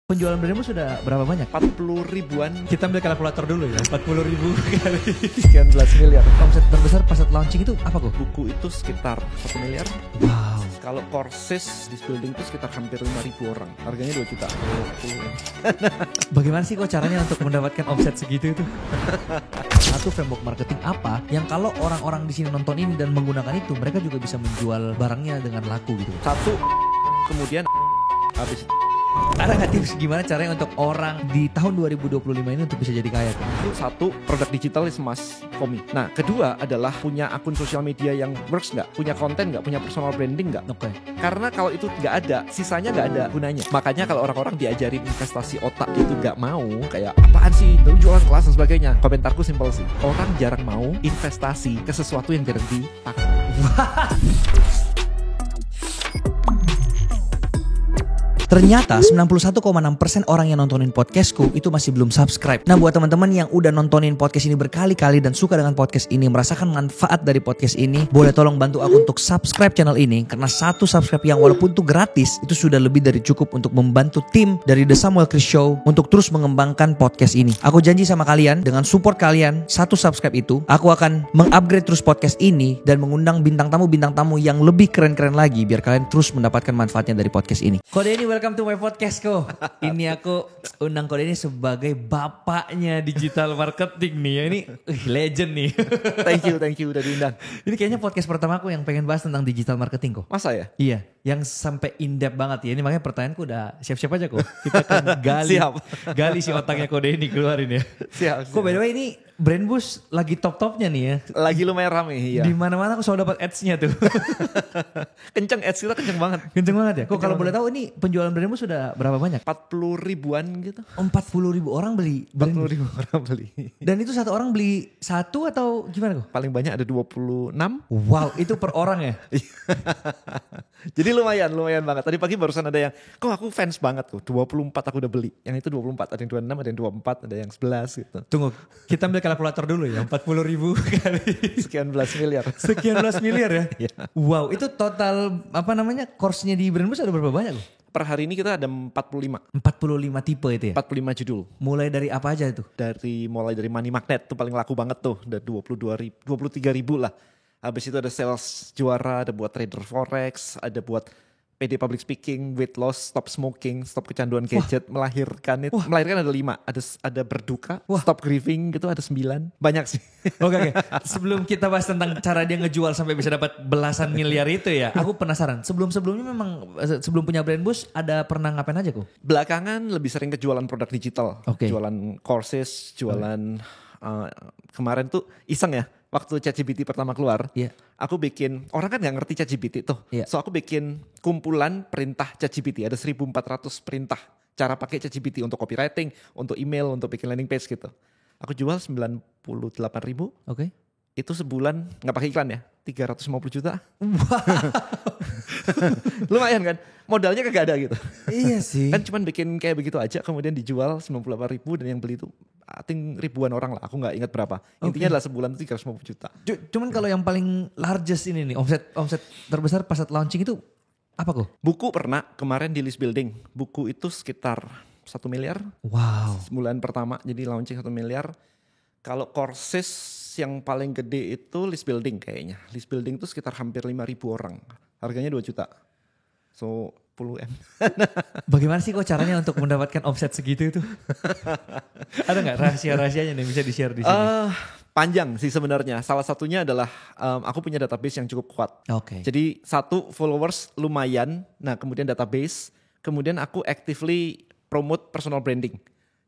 Penjualan brandmu sudah berapa banyak? 40 ribuan. Kita ambil kalkulator dulu ya. 40 ribu kali Sekian belas miliar. omset terbesar pas saat launching itu apa kok? Buku itu sekitar 1 miliar. Wow. Kalau courses di building itu sekitar hampir 5.000 orang. Harganya 2 juta. Bagaimana sih kok caranya untuk mendapatkan omset segitu itu? Satu framework marketing apa yang kalau orang-orang di sini nonton ini dan menggunakan itu, mereka juga bisa menjual barangnya dengan laku gitu. Satu, kemudian habis Ada nggak tips gimana caranya untuk orang di tahun 2025 ini untuk bisa jadi kaya? itu satu, produk digital is must for me. Nah, kedua adalah punya akun sosial media yang works nggak? Punya konten nggak? Punya personal branding nggak? Oke. Karena kalau itu nggak ada, sisanya nggak ada gunanya. Makanya kalau orang-orang diajarin investasi otak itu nggak mau, kayak apaan sih, dulu jualan kelas dan sebagainya. Komentarku simpel sih, orang jarang mau investasi ke sesuatu yang jarang dipakai. Ternyata 91,6% orang yang nontonin podcastku itu masih belum subscribe. Nah, buat teman-teman yang udah nontonin podcast ini berkali-kali dan suka dengan podcast ini, merasakan manfaat dari podcast ini, boleh tolong bantu aku untuk subscribe channel ini. Karena satu subscribe yang walaupun itu gratis, itu sudah lebih dari cukup untuk membantu tim dari The Samuel Chris Show untuk terus mengembangkan podcast ini. Aku janji sama kalian, dengan support kalian, satu subscribe itu, aku akan mengupgrade terus podcast ini dan mengundang bintang tamu yang lebih keren-keren lagi biar kalian terus mendapatkan manfaatnya dari podcast ini. Kode ini welcome to my podcast ko. Ini aku undang Kode ini sebagai bapaknya digital marketing nih ya. Ini legend nih. Thank you udah diundang. Ini kayaknya podcast pertama aku yang pengen bahas tentang digital marketing kok. Masa ya? Iya, yang sampai in depth banget ya. Ini makanya pertanyaanku udah siap-siap aja kok. Kita akan Siap. gali si otaknya Kode ini keluarin ya. Siap. Kok by the way ini Brand Boost lagi top-topnya nih ya. Lagi lumayan rame, iya. Di mana-mana aku selalu dapat ads-nya tuh. Kenceng, ads kita kenceng banget. Kenceng banget ya. Kok kalau boleh tahu ini penjualan Brand Boost sudah berapa banyak? 40 ribuan gitu. 40 ribu orang beli Brand 40 Boost. ribu orang beli. Dan itu satu orang beli satu atau gimana kok? Paling banyak ada 26. Wow, itu per orang ya? Jadi lumayan banget. Tadi pagi barusan ada yang, kok aku fans banget tuh. 24 aku udah beli. Yang itu 24, ada yang 26, ada yang 24, ada yang 11 gitu. Tunggu, kita ambil kalkulator dulu ya. 40 ribu kali Sekian belas miliar. sekian belas miliar ya? Iya. Wow, itu total course-nya di Brand Boost ada berapa banyak loh? Per hari ini kita ada 45. 45 tipe itu ya? 45 judul. Mulai dari apa aja itu? Mulai dari Money Magnet tuh paling laku banget tuh. Ada 23 ribu lah. Habis itu ada sales juara, ada buat trader forex, ada buat PD public speaking, weight loss, stop smoking, stop kecanduan gadget, melahirkan itu. Melahirkan ada 5, ada berduka, stop grieving gitu ada 9. Banyak sih. Oke. Sebelum kita bahas tentang cara dia ngejual sampai bisa dapat belasan miliar itu ya, aku penasaran. Sebelumnya memang sebelum punya Brand Boost ada pernah ngapain aja kok? Belakangan lebih sering ke jualan produk digital. Oke. Jualan courses, jualan kemarin tuh iseng ya. Waktu ChatGPT pertama keluar, aku bikin, orang kan gak ngerti ChatGPT tuh. So aku bikin kumpulan perintah ChatGPT, ada 1.400 perintah cara pakai ChatGPT untuk copywriting, untuk email, untuk bikin landing page gitu. Aku jual 98 ribu, Oke. itu sebulan gak pakai iklan ya, 350 juta. Lumayan kan, modalnya kagak ada gitu. Iya sih. Kan cuman bikin kayak begitu aja, kemudian dijual 98 ribu dan yang beli itu I think ribuan orang lah, aku gak ingat berapa. Intinya adalah sebulan itu 350 juta. Cuman kalau yang paling largest ini nih, omset terbesar pas saat launching itu apa kok? Buku pernah kemarin di list building, buku itu sekitar 1 miliar. Wow. Bulan pertama jadi launching 1 miliar. Kalau courses yang paling gede itu list building kayaknya. List building itu sekitar hampir 5.000 orang. Harganya 2 juta. So 10M. Bagaimana sih kok caranya untuk mendapatkan omset segitu itu? Ada nggak rahasia-rahasianya nih bisa di-share di sini? Panjang sih sebenarnya. Salah satunya adalah aku punya database yang cukup kuat. Oke. Jadi satu, followers lumayan. Nah kemudian database. Kemudian aku actively promote personal branding.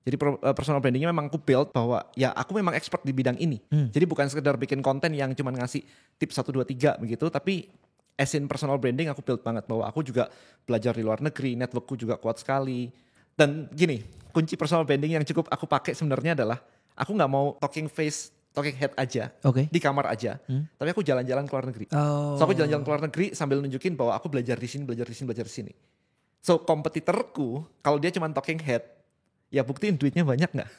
Jadi personal brandingnya memang aku build bahwa ya aku memang expert di bidang ini. Jadi bukan sekedar bikin konten yang cuma ngasih tips 1, 2, 3 begitu. Tapi as in personal branding aku build banget bahwa aku juga belajar di luar negeri, networkku juga kuat sekali. Dan gini, kunci personal branding yang cukup aku pakai sebenarnya adalah aku nggak mau talking head aja, di kamar aja. Tapi aku jalan-jalan ke luar negeri. So aku jalan-jalan ke luar negeri sambil nunjukin bahwa aku belajar di sini. So kompetitorku kalau dia cuma talking head, ya buktiin duitnya banyak nggak?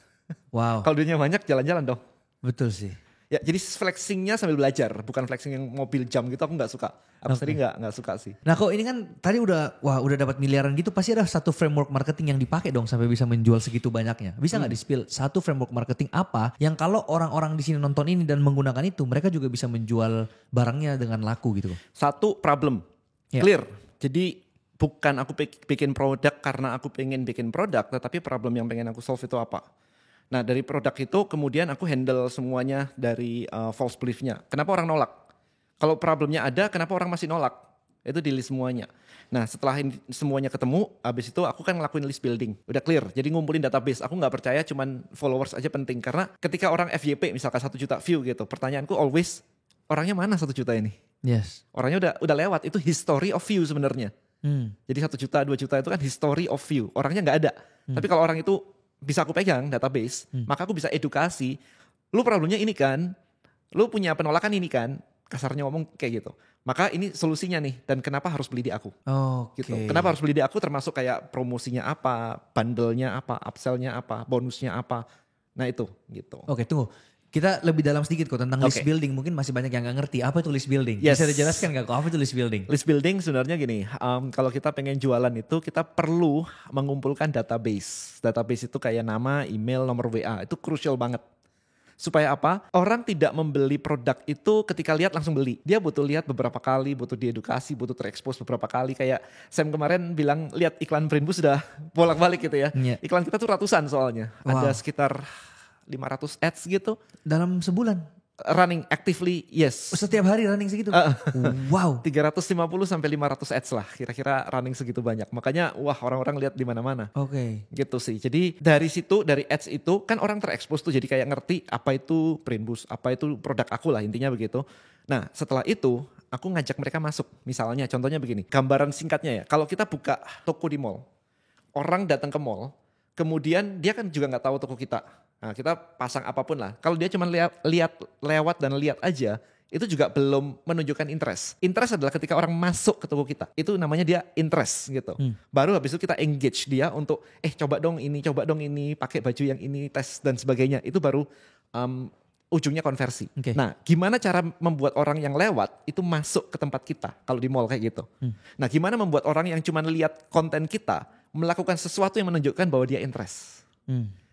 Wow. Kalau duitnya banyak jalan-jalan dong. Betul sih. Ya, jadi flexingnya sambil belajar, bukan flexing yang mobil jam gitu aku nggak suka. Aku sendiri nggak suka sih. Nah kok ini kan tadi udah dapat miliaran gitu, pasti ada satu framework marketing yang dipakai dong sampai bisa menjual segitu banyaknya. Bisa nggak di-spill satu framework marketing apa yang kalau orang-orang di sini nonton ini dan menggunakan itu, mereka juga bisa menjual barangnya dengan laku gitu? Satu, problem. Ya. Clear. Jadi bukan aku bikin produk karena aku pengen bikin produk, tetapi problem yang pengen aku solve itu apa. Nah dari produk itu kemudian aku handle semuanya dari false belief-nya. Kenapa orang nolak? Kalau problemnya ada, kenapa orang masih nolak? Itu di list semuanya. Nah setelah semuanya ketemu, habis itu aku kan ngelakuin list building. Udah clear, jadi ngumpulin database. Aku gak percaya cuman followers aja penting. Karena ketika orang FYP misalkan 1 juta view gitu, pertanyaanku always, orangnya mana 1 juta ini? Yes. Orangnya udah lewat, itu history of view sebenarnya. Jadi 1 juta, 2 juta itu kan history of view. Orangnya gak ada. Tapi kalau orang itu bisa aku pegang database, maka aku bisa edukasi. Lu problemnya ini kan, lu punya penolakan ini kan, kasarnya ngomong kayak gitu. Maka ini solusinya nih, dan kenapa harus beli di aku? Gitu. Kenapa harus beli di aku? Termasuk kayak promosinya apa, bundle-nya apa, upsell-nya apa, bonusnya apa. Nah itu gitu. Oke, tunggu. Kita lebih dalam sedikit kok tentang list building. Mungkin masih banyak yang gak ngerti apa itu list building. Yes. Bisa dijelaskan gak kok apa itu list building? List building sebenarnya gini, kalau kita pengen jualan itu kita perlu mengumpulkan database. Database itu kayak nama, email, nomor WA. Itu crucial banget. Supaya apa? Orang tidak membeli produk itu ketika lihat langsung beli. Dia butuh lihat beberapa kali, butuh diedukasi, butuh terekspos beberapa kali. Kayak Sam kemarin bilang lihat iklan Brainboost sudah bolak-balik gitu ya. Yeah. Iklan kita tuh ratusan soalnya. Ada sekitar 500 ads gitu. Dalam sebulan? Running actively, yes. Setiap hari running segitu? Wow. 350 sampai 500 ads lah kira-kira running segitu banyak. Makanya wah orang-orang lihat di mana-mana. Oke. Gitu sih. Jadi dari situ, dari ads itu kan orang terekspos tuh jadi kayak ngerti apa itu Brainboost, apa itu produk aku lah intinya begitu. Nah setelah itu aku ngajak mereka masuk. Misalnya contohnya begini, gambaran singkatnya ya. Kalau kita buka toko di mall, orang datang ke mall, kemudian dia kan juga nggak tahu toko kita. Nah kita pasang apapun lah. Kalau dia cuma lihat lewat dan lihat aja, itu juga belum menunjukkan interest. Interest adalah ketika orang masuk ke toko kita. Itu namanya dia interest gitu. Baru habis itu kita engage dia untuk coba dong ini, pakai baju yang ini, tes dan sebagainya. Itu baru ujungnya konversi. Okay. Nah gimana cara membuat orang yang lewat itu masuk ke tempat kita kalau di mall kayak gitu. Nah gimana membuat orang yang cuma lihat konten kita melakukan sesuatu yang menunjukkan bahwa dia interest.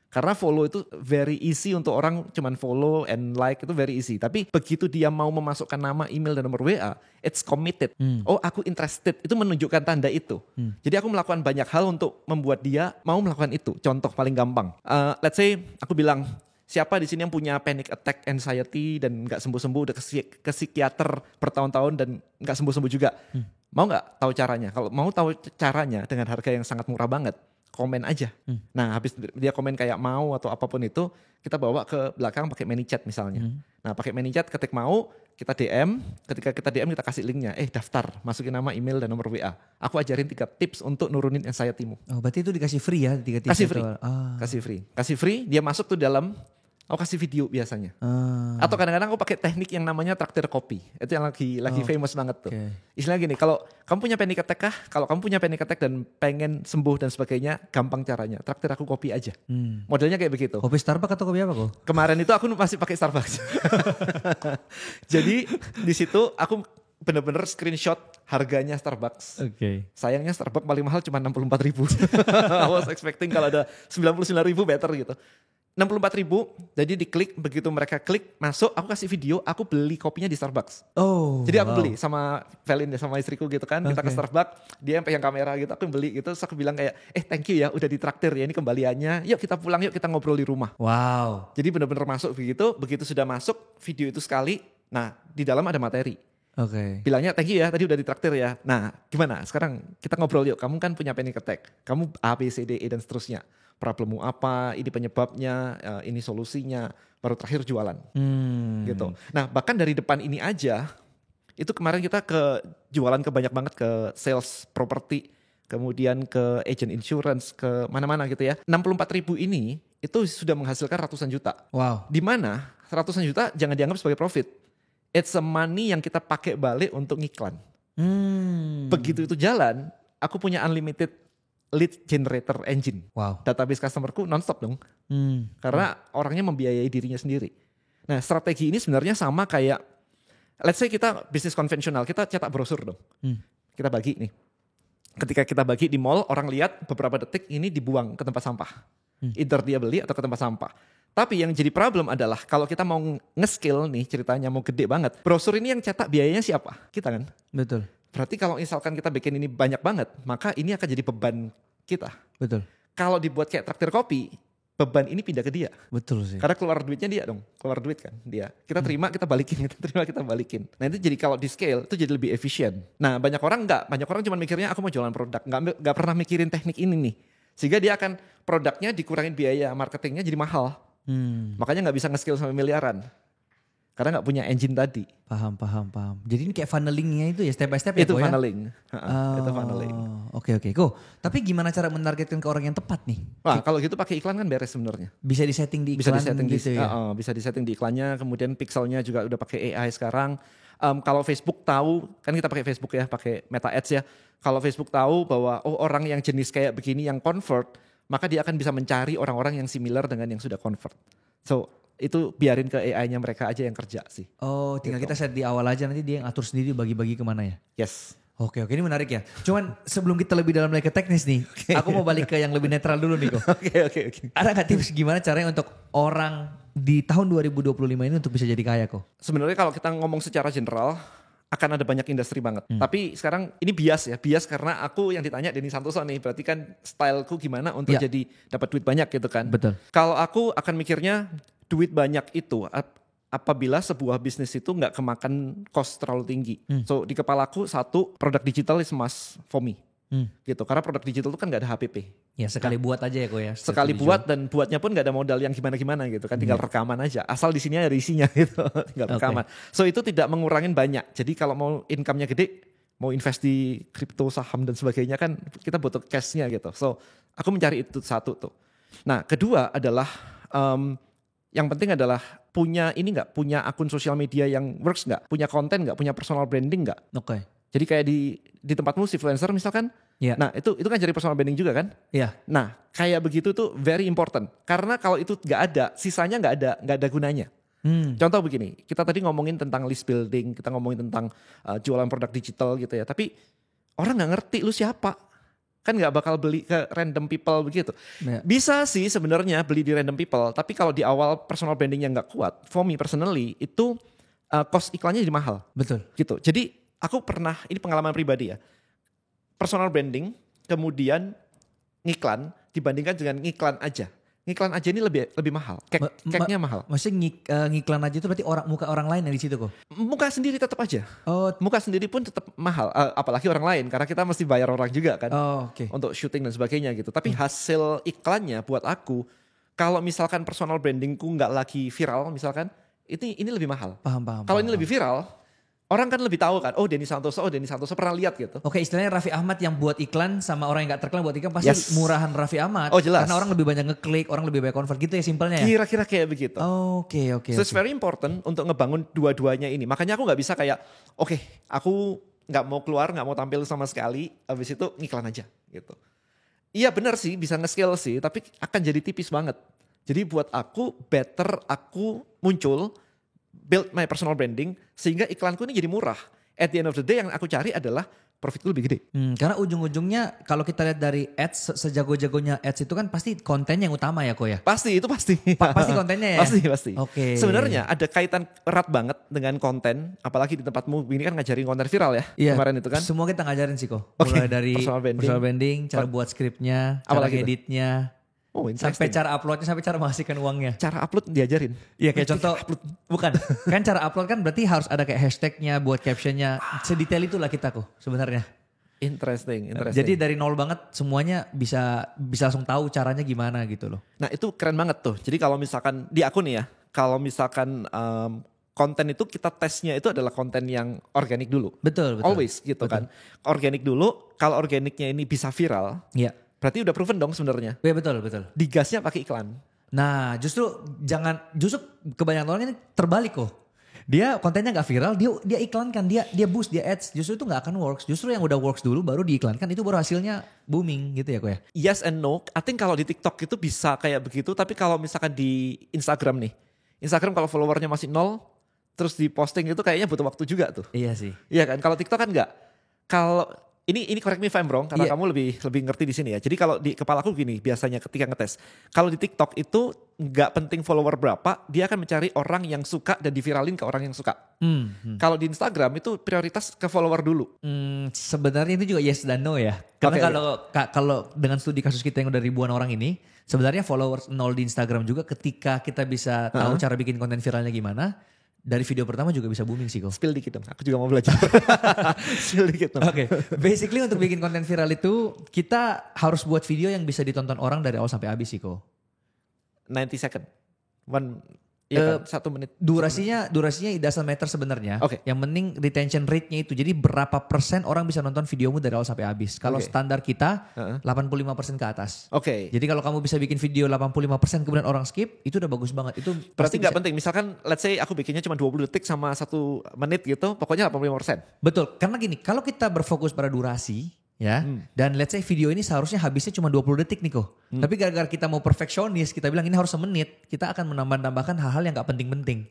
Karena follow itu very easy untuk orang cuman follow and like itu very easy. Tapi begitu dia mau memasukkan nama, email, dan nomor WA, it's committed. Oh aku interested, itu menunjukkan tanda itu. Jadi aku melakukan banyak hal untuk membuat dia mau melakukan itu. Contoh paling gampang, let's say aku bilang, siapa di sini yang punya panic attack, anxiety, dan gak sembuh-sembuh, udah ke psikiater bertahun-tahun dan gak sembuh-sembuh juga. Mau gak tahu caranya? Kalau mau tahu caranya dengan harga yang sangat murah banget, komen aja. Nah habis dia komen kayak mau atau apapun itu, kita bawa ke belakang pakai ManyChat misalnya. Nah pakai ManyChat ketik mau, kita DM, ketika kita DM kita kasih linknya, daftar, masukin nama, email, dan nomor WA. Aku ajarin 3 tips untuk nurunin anxiety-mu. Oh berarti itu dikasih free ya? 3 tips Kasih free, dia masuk tuh dalam, aku kasih video biasanya. Atau kadang-kadang aku pakai teknik yang namanya traktir kopi. Itu yang lagi famous banget tuh. Istilahnya gini, kalau kamu punya panic attack kah? Kalau kamu punya panic attack dan pengen sembuh dan sebagainya, gampang caranya. Traktir aku kopi aja. Modelnya kayak begitu. Kopi Starbucks atau kopi apa kok? Kemarin itu aku masih pakai Starbucks. Jadi di situ aku bener-bener screenshot harganya Starbucks. Sayangnya Starbucks paling mahal cuma 64.000. I was expecting kalau ada 99.000 better gitu. 64.000, jadi diklik, begitu mereka klik masuk, aku kasih video, aku beli kopinya di Starbucks. Jadi aku beli sama Velin sama istriku gitu kan, kita ke Starbucks, dia yang pegang kamera gitu, aku beli gitu, terus aku bilang kayak, thank you ya, udah ditraktir ya, ini kembaliannya, yuk kita pulang, yuk kita ngobrol di rumah. Wow. Jadi benar-benar masuk begitu sudah masuk video itu sekali, nah di dalam ada materi. Bilangnya thank you ya, tadi udah ditraktir ya. Nah gimana, sekarang kita ngobrol yuk, kamu kan punya panic attack, kamu A, B, C, D, E dan seterusnya. Problemmu apa, ini penyebabnya, ini solusinya, baru terakhir jualan. Gitu. Nah bahkan dari depan ini aja, itu kemarin kita jualan ke banyak banget, ke sales property, kemudian ke agent insurance, ke mana-mana gitu ya. 64.000 ini itu sudah menghasilkan ratusan juta. Wow. Di mana ratusan juta jangan dianggap sebagai profit. It's a money yang kita pakai balik untuk ngiklan. Begitu itu jalan, aku punya unlimited lead generator engine. Wow. Database customerku nonstop dong. Karena orangnya membiayai dirinya sendiri. Nah strategi ini sebenarnya sama kayak, let's say kita bisnis konvensional, kita cetak brosur dong. Kita bagi nih. Ketika kita bagi di mall, orang lihat beberapa detik ini dibuang ke tempat sampah. Either dia beli atau ke tempat sampah. Tapi yang jadi problem adalah kalau kita mau nge-scale nih ceritanya mau gede banget. Brosur ini yang cetak biayanya siapa? Kita kan? Betul. Berarti kalau misalkan kita bikin ini banyak banget, maka ini akan jadi beban kita. Betul. Kalau dibuat kayak traktir kopi, beban ini pindah ke dia. Betul sih. Karena keluar duitnya dia dong. Keluar duit kan dia. Kita terima, kita balikin. Kita terima, kita balikin. Nah itu jadi kalau di scale itu jadi lebih efisien. Nah banyak orang enggak. Banyak orang cuma mikirnya aku mau jualan produk. Enggak pernah mikirin teknik ini nih. Sehingga dia akan produknya dikurangin biaya marketingnya jadi mahal. Makanya nggak bisa nge-scale sampai miliaran. Karena nggak punya engine tadi. Paham. Jadi ini kayak funnelingnya itu ya step by step ya. Itu funneling. Itu funneling. Oke. Kok. Tapi gimana cara menargetkan ke orang yang tepat nih? Wah kalau gitu pakai iklan kan beres sebenarnya. Bisa disetting di iklan gitu ya? Bisa disetting di iklannya. Kemudian pixelnya juga udah pakai AI sekarang. Kalau Facebook tahu, kan kita pakai Facebook ya, pakai Meta Ads ya. Kalau Facebook tahu bahwa orang yang jenis kayak begini yang convert, maka dia akan bisa mencari orang-orang yang similar dengan yang sudah convert. So itu biarin ke AI-nya mereka aja yang kerja sih. Oh tinggal gitu. kita set di awal aja, nanti dia yang atur sendiri bagi-bagi kemana ya? Yes. Oke ini menarik ya. Cuman sebelum kita lebih dalam lagi ke teknis nih, aku mau balik ke yang lebih netral dulu nih kok. Oke. Ada gak tips gimana caranya untuk orang di tahun 2025 ini untuk bisa jadi kaya kok? Sebenarnya kalau kita ngomong secara general, akan ada banyak industri banget. Tapi sekarang ini bias karena aku yang ditanya Denny Santoso nih, berarti kan styleku gimana untuk jadi dapat duit banyak gitu kan. Betul. Kalau aku akan mikirnya duit banyak itu apabila sebuah bisnis itu nggak kemakan cost terlalu tinggi. So di kepalaku satu, produk digital is must for me. Gitu, karena produk digital itu kan nggak ada HPP. Ya sekali buat aja ya kok ya. Sekali buat dan buatnya pun nggak ada modal yang gimana-gimana gitu kan, tinggal rekaman aja. Asal di sini ada isinya gitu, tinggal rekaman. So itu tidak mengurangin banyak. Jadi kalau mau income-nya gede, mau invest di kripto, saham dan sebagainya kan kita butuh cash-nya gitu. So aku mencari itu satu tuh. Nah kedua adalah yang penting adalah punya punya akun sosial media yang works nggak, punya konten nggak, punya personal branding nggak. Oke. Jadi kayak di tempatmu influencer misalkan, nah itu kan jadi personal branding juga kan? Iya. Nah kayak begitu tuh very important, karena kalau itu nggak ada, sisanya nggak ada gunanya. Contoh begini, kita tadi ngomongin tentang list building, kita ngomongin tentang jualan produk digital gitu ya, tapi orang nggak ngerti lu siapa, kan nggak bakal beli ke random people begitu. Ya. Bisa sih sebenarnya beli di random people, tapi kalau di awal personal brandingnya nggak kuat, for me personally itu cost iklannya jadi mahal. Betul. Gitu. Jadi aku pernah, ini pengalaman pribadi ya, personal branding kemudian ngiklan dibandingkan dengan ngiklan aja. Ngiklan aja ini lebih mahal, cake-nya mahal. Maksudnya ngiklan aja itu berarti muka orang lain yang di situ kok? Muka sendiri tetap aja. Oh. Muka sendiri pun tetap mahal, apalagi orang lain karena kita mesti bayar orang juga kan. Oh, oke. Untuk syuting dan sebagainya gitu. Tapi hasil iklannya buat aku, kalau misalkan personal brandingku nggak lagi viral misalkan, ini lebih mahal. Paham. Kalau ini lebih viral, orang kan lebih tahu kan, Denny Santoso pernah lihat gitu. Oke, istilahnya Raffi Ahmad yang buat iklan sama orang yang gak terkenal buat iklan pasti murahan Raffi Ahmad. Oh jelas. Karena orang lebih banyak ngeklik, orang lebih banyak convert gitu ya simpelnya ya? Kira-kira kayak begitu. Oke. So it's very important untuk ngebangun dua-duanya ini. Makanya aku gak bisa kayak, aku gak mau keluar, gak mau tampil sama sekali, habis itu ngiklan aja gitu. Iya benar sih, bisa nge-scale sih, tapi akan jadi tipis banget. Jadi buat aku, better aku muncul, build my personal branding sehingga iklanku ini jadi murah. At the end of the day yang aku cari adalah profitku lebih gede. Karena ujung-ujungnya kalau kita lihat dari ads, sejago-jagonya ads itu kan pasti konten yang utama ya kok ya? Pasti, itu pasti. Pasti kontennya ya? Pasti. Oke. Sebenarnya ada kaitan erat banget dengan konten, apalagi di tempatmu ini kan ngajarin konten viral ya kemarin itu kan. Semua kita ngajarin sih kok. Mulai dari personal branding, cara buat skripnya, cara editnya. Sampai cara uploadnya, sampai cara menghasilkan uangnya. Cara upload diajarin. Iya kayak contoh, bukan. Kan cara upload kan berarti harus ada kayak hashtagnya buat captionnya. Sedetail itulah kita kok sebenarnya. Interesting. Jadi dari nol banget semuanya bisa langsung tahu caranya gimana gitu loh. Nah itu keren banget tuh. Jadi kalau misalkan di aku nih ya, kalau misalkan konten itu kita tesnya itu adalah konten yang organik dulu. Betul. Always gitu kan. Organik dulu, kalau organiknya ini bisa viral. Iya. Berarti udah proven dong sebenarnya. Iya betul. Digasnya pakai iklan. Nah justru kebanyakan orang ini terbalik kok. Dia kontennya gak viral, dia iklankan, dia boost, dia ads. Justru itu gak akan works. Justru yang udah works dulu baru diiklankan, itu baru hasilnya booming gitu ya kok ya. Yes and no. I think kalau di TikTok itu bisa kayak begitu. Tapi kalau misalkan di Instagram nih, Instagram kalau followernya masih 0, terus di posting itu kayaknya butuh waktu juga tuh. Iya sih. Iya kan, kalau TikTok kan enggak. Kalau ini correct me if I'm wrong karena Iya. kamu lebih ngerti di sini ya. Jadi kalau di kepala aku gini biasanya ketika ngetes. Kalau di TikTok itu nggak penting follower berapa, dia akan mencari orang yang suka dan diviralin ke orang yang suka. Kalau di Instagram itu prioritas ke follower dulu. Sebenarnya itu juga yes dan no ya. Karena Oke. kalau dengan studi kasus kita yang udah ribuan orang ini, sebenarnya followers 0 di Instagram juga ketika kita bisa tahu cara bikin konten viralnya gimana, dari video pertama juga bisa booming sih kok. Spill dikit dong, aku juga mau belajar. Spill dikit dong. Oke, basically untuk bikin konten viral itu kita harus buat video yang bisa ditonton orang dari awal sampai habis sih kok. 90 second. Iya kan, 1 menit. Durasinya it doesn't matter sebenarnya. Oke. Yang penting retention rate-nya itu. Jadi berapa persen orang bisa nonton videomu dari awal sampai habis. Kalau Oke. standar kita 85% ke atas. Oke. Jadi kalau kamu bisa bikin video 85% kemudian orang skip, itu udah bagus banget. Itu Berarti pasti nggak bisa. penting. Misalkan let's say aku bikinnya cuma 20 detik sama 1 menit gitu, pokoknya 85%. Betul, karena gini, kalau kita berfokus pada durasi, ya, dan let's say video ini seharusnya habisnya cuma 20 detik nih kok. Tapi gara-gara kita mau perfeksionis, kita bilang ini harus semenit, kita akan menambah-tambahkan hal-hal yang gak penting-penting.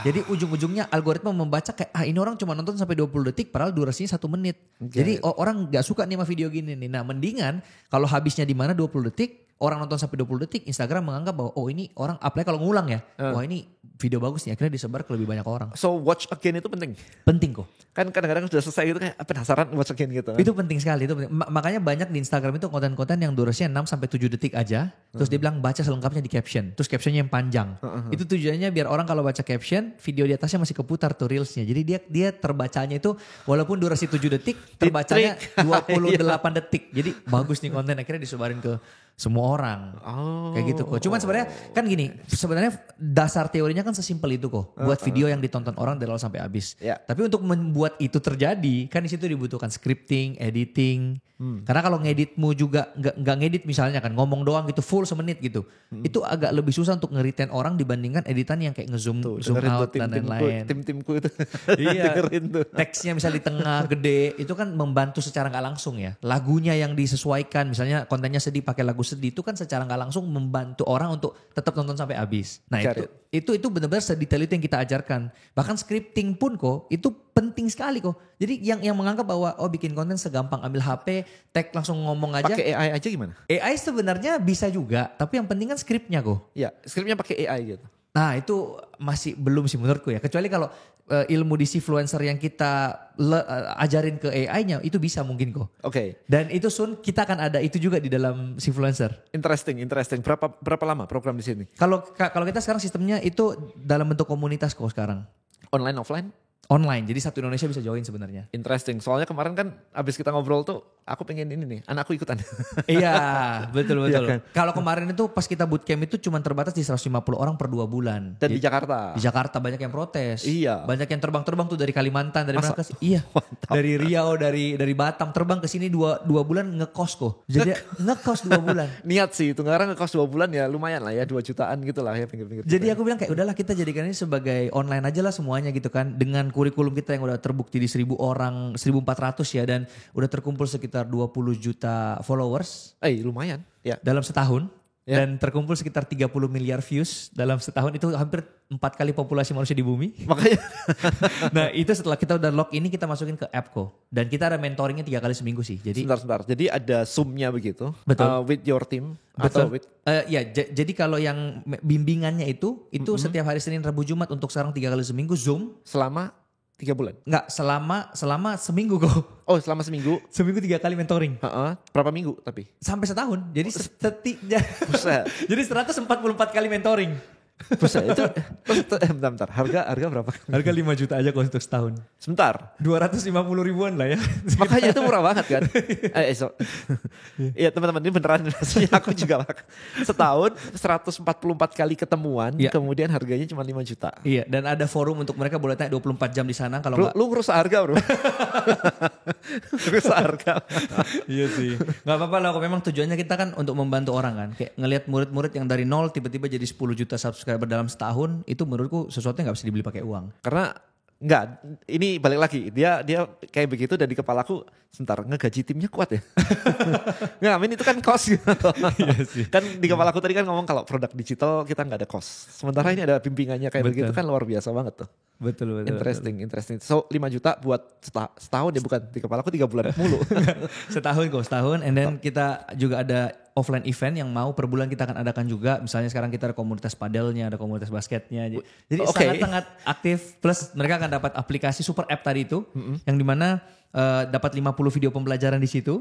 Jadi ujung-ujungnya algoritma membaca kayak ini orang cuma nonton sampai 20 detik padahal durasinya 1 menit. Jadi orang gak suka nih sama video gini nih. Nah mendingan kalau habisnya di mana 20 detik, orang nonton sampai 20 detik, Instagram menganggap bahwa oh ini orang apalagi kalau ngulang ya. Wah ini video bagus nih, akhirnya disebar ke lebih banyak orang. So watch again itu penting. Penting kok. Kan kadang-kadang sudah selesai gitu kayak penasaran watch again gitu. Itu penting sekali, itu penting. Makanya banyak di Instagram itu konten-konten yang durasinya 6 sampai 7 detik aja, terus dia bilang baca selengkapnya di caption, terus captionnya yang panjang. Itu tujuannya biar orang kalau baca caption, video di atasnya masih keputar tuh reelsnya. Jadi dia terbacanya itu walaupun durasi 7 detik, terbacanya 28 detik. Jadi bagus nih konten, akhirnya disebarin ke semua orang. Kayak gitu kok. Cuman sebenarnya kan gini, sebenarnya dasar teorinya kan sesimpel itu kok. Buat video yang ditonton orang dari awal sampai habis. Ya. Tapi untuk membuat itu terjadi, kan di situ dibutuhkan scripting, editing. Karena kalau ngeditmu juga nggak ngedit misalnya kan ngomong doang gitu full semenit gitu. Itu agak lebih susah untuk nge-retain orang dibandingkan editan yang kayak zoom Dengerin out tuh dan lain-lain. tim-timku itu. Iya. Dengerin tuh. Teksnya misalnya di tengah gede itu kan membantu secara nggak langsung ya. Lagunya yang disesuaikan misalnya kontennya sedih pakai lagu sedih itu kan secara nggak langsung membantu orang untuk tetap nonton sampai habis. Nah itu benar-benar sedetail itu yang kita ajarkan. Bahkan scripting pun kok itu penting sekali kok. Jadi yang menganggap bahwa bikin konten segampang ambil HP, tag langsung ngomong aja. Pakai AI aja gimana? AI sebenarnya bisa juga, tapi yang penting kan skripnya kok. Ya, skripnya pakai AI gitu. Nah itu masih belum sih menurutku ya. Kecuali kalau ilmu di Sifluencer yang kita ajarin ke AI-nya itu bisa mungkin kok. Oke. Dan itu soon kita akan ada itu juga di dalam Sifluencer. Interesting. Berapa lama program di sini? Kalau kita sekarang sistemnya itu dalam bentuk komunitas kok sekarang. Online, offline? Online, jadi satu Indonesia bisa join sebenarnya. Interesting. Soalnya kemarin kan abis kita ngobrol tuh, aku pengen ini nih, anakku ikutan. Iya, betul. Iya kan? Kalau kemarin itu pas kita bootcamp itu cuma terbatas di 150 orang per 2 bulan. Dan di Jakarta. Di Jakarta banyak yang protes. Iya. Banyak yang terbang tuh dari Kalimantan, dari Masa? mana ke Iya. Mantap. Dari Riau, dari Batam terbang ke sini 2 bulan ngekos kok. Jadi ngekos 2 bulan. Niat sih, itu sekarang ngekos 2 bulan ya lumayan lah ya, 2 jutaan gitu lah ya pinggir-pinggir. Jadi aku bilang kayak udahlah kita jadikan ini sebagai online aja lah semuanya gitu kan. Dengan kurikulum kita yang udah terbukti di 1.000 orang, 1.400 ya. Dan udah terkumpul sekitar 20 juta followers. Lumayan. Ya. Dalam setahun. Ya. Dan terkumpul sekitar 30 miliar views dalam setahun. Itu hampir 4 kali populasi manusia di bumi. Makanya. Nah itu setelah kita udah log ini kita masukin ke app kok. Dan kita ada mentoringnya 3 kali seminggu sih. Jadi Sebentar. Jadi ada Zoom-nya begitu. Betul. With your team. Betul. Atau with. Ya, jadi kalau yang bimbingannya itu setiap hari Senin, Rabu, Jumat untuk sekarang 3 kali seminggu Zoom. Selama 3 bulan? Enggak, selama seminggu kok. Oh selama seminggu? Seminggu 3 kali mentoring. Berapa minggu tapi? Sampai setahun. Jadi Buset. jadi 144 kali mentoring. Buset itu. Bentar. Harga berapa? Harga 5 juta aja kok untuk setahun. Sebentar. 250 ribuan lah ya. Makanya itu murah banget kan. Iya teman-teman ini beneran rasanya aku juga setahun 144 kali ketemuan, ya. Kemudian harganya cuma 5 juta. Iya, dan ada forum untuk mereka boleh tanya 24 jam di sana kalau Bro, enggak. lu ngerusak harga bro. Ngerusak harga. Iya sih. Gak apa-apa lah, memang tujuannya kita kan untuk membantu orang kan. Kayak ngelihat murid-murid yang dari nol tiba-tiba jadi 10 juta subscriber dalam setahun, itu menurutku sesuatu yang gak bisa dibeli pakai uang. Karena Enggak, ini balik lagi. Dia kayak begitu dan di kepalaku, sebentar, ngegaji timnya kuat ya. Nggak, Min, itu kan cost gitu. Iya sih. Kan di kepalaku tadi kan ngomong kalau produk digital kita nggak ada cost. Sementara ini ada bimbingannya kayak begitu kan luar biasa banget tuh. Betul. Interesting. So 5 juta buat setahun ya, bukan di kepalaku 3 bulan mulu. setahun. And then kita juga ada offline event yang mau per bulan kita akan adakan juga. Misalnya sekarang kita ada komunitas padelnya, ada komunitas basketnya. Jadi sangat-sangat aktif. Plus mereka akan dapat aplikasi super app tadi itu. Yang dimana dapat 50 video pembelajaran di situ.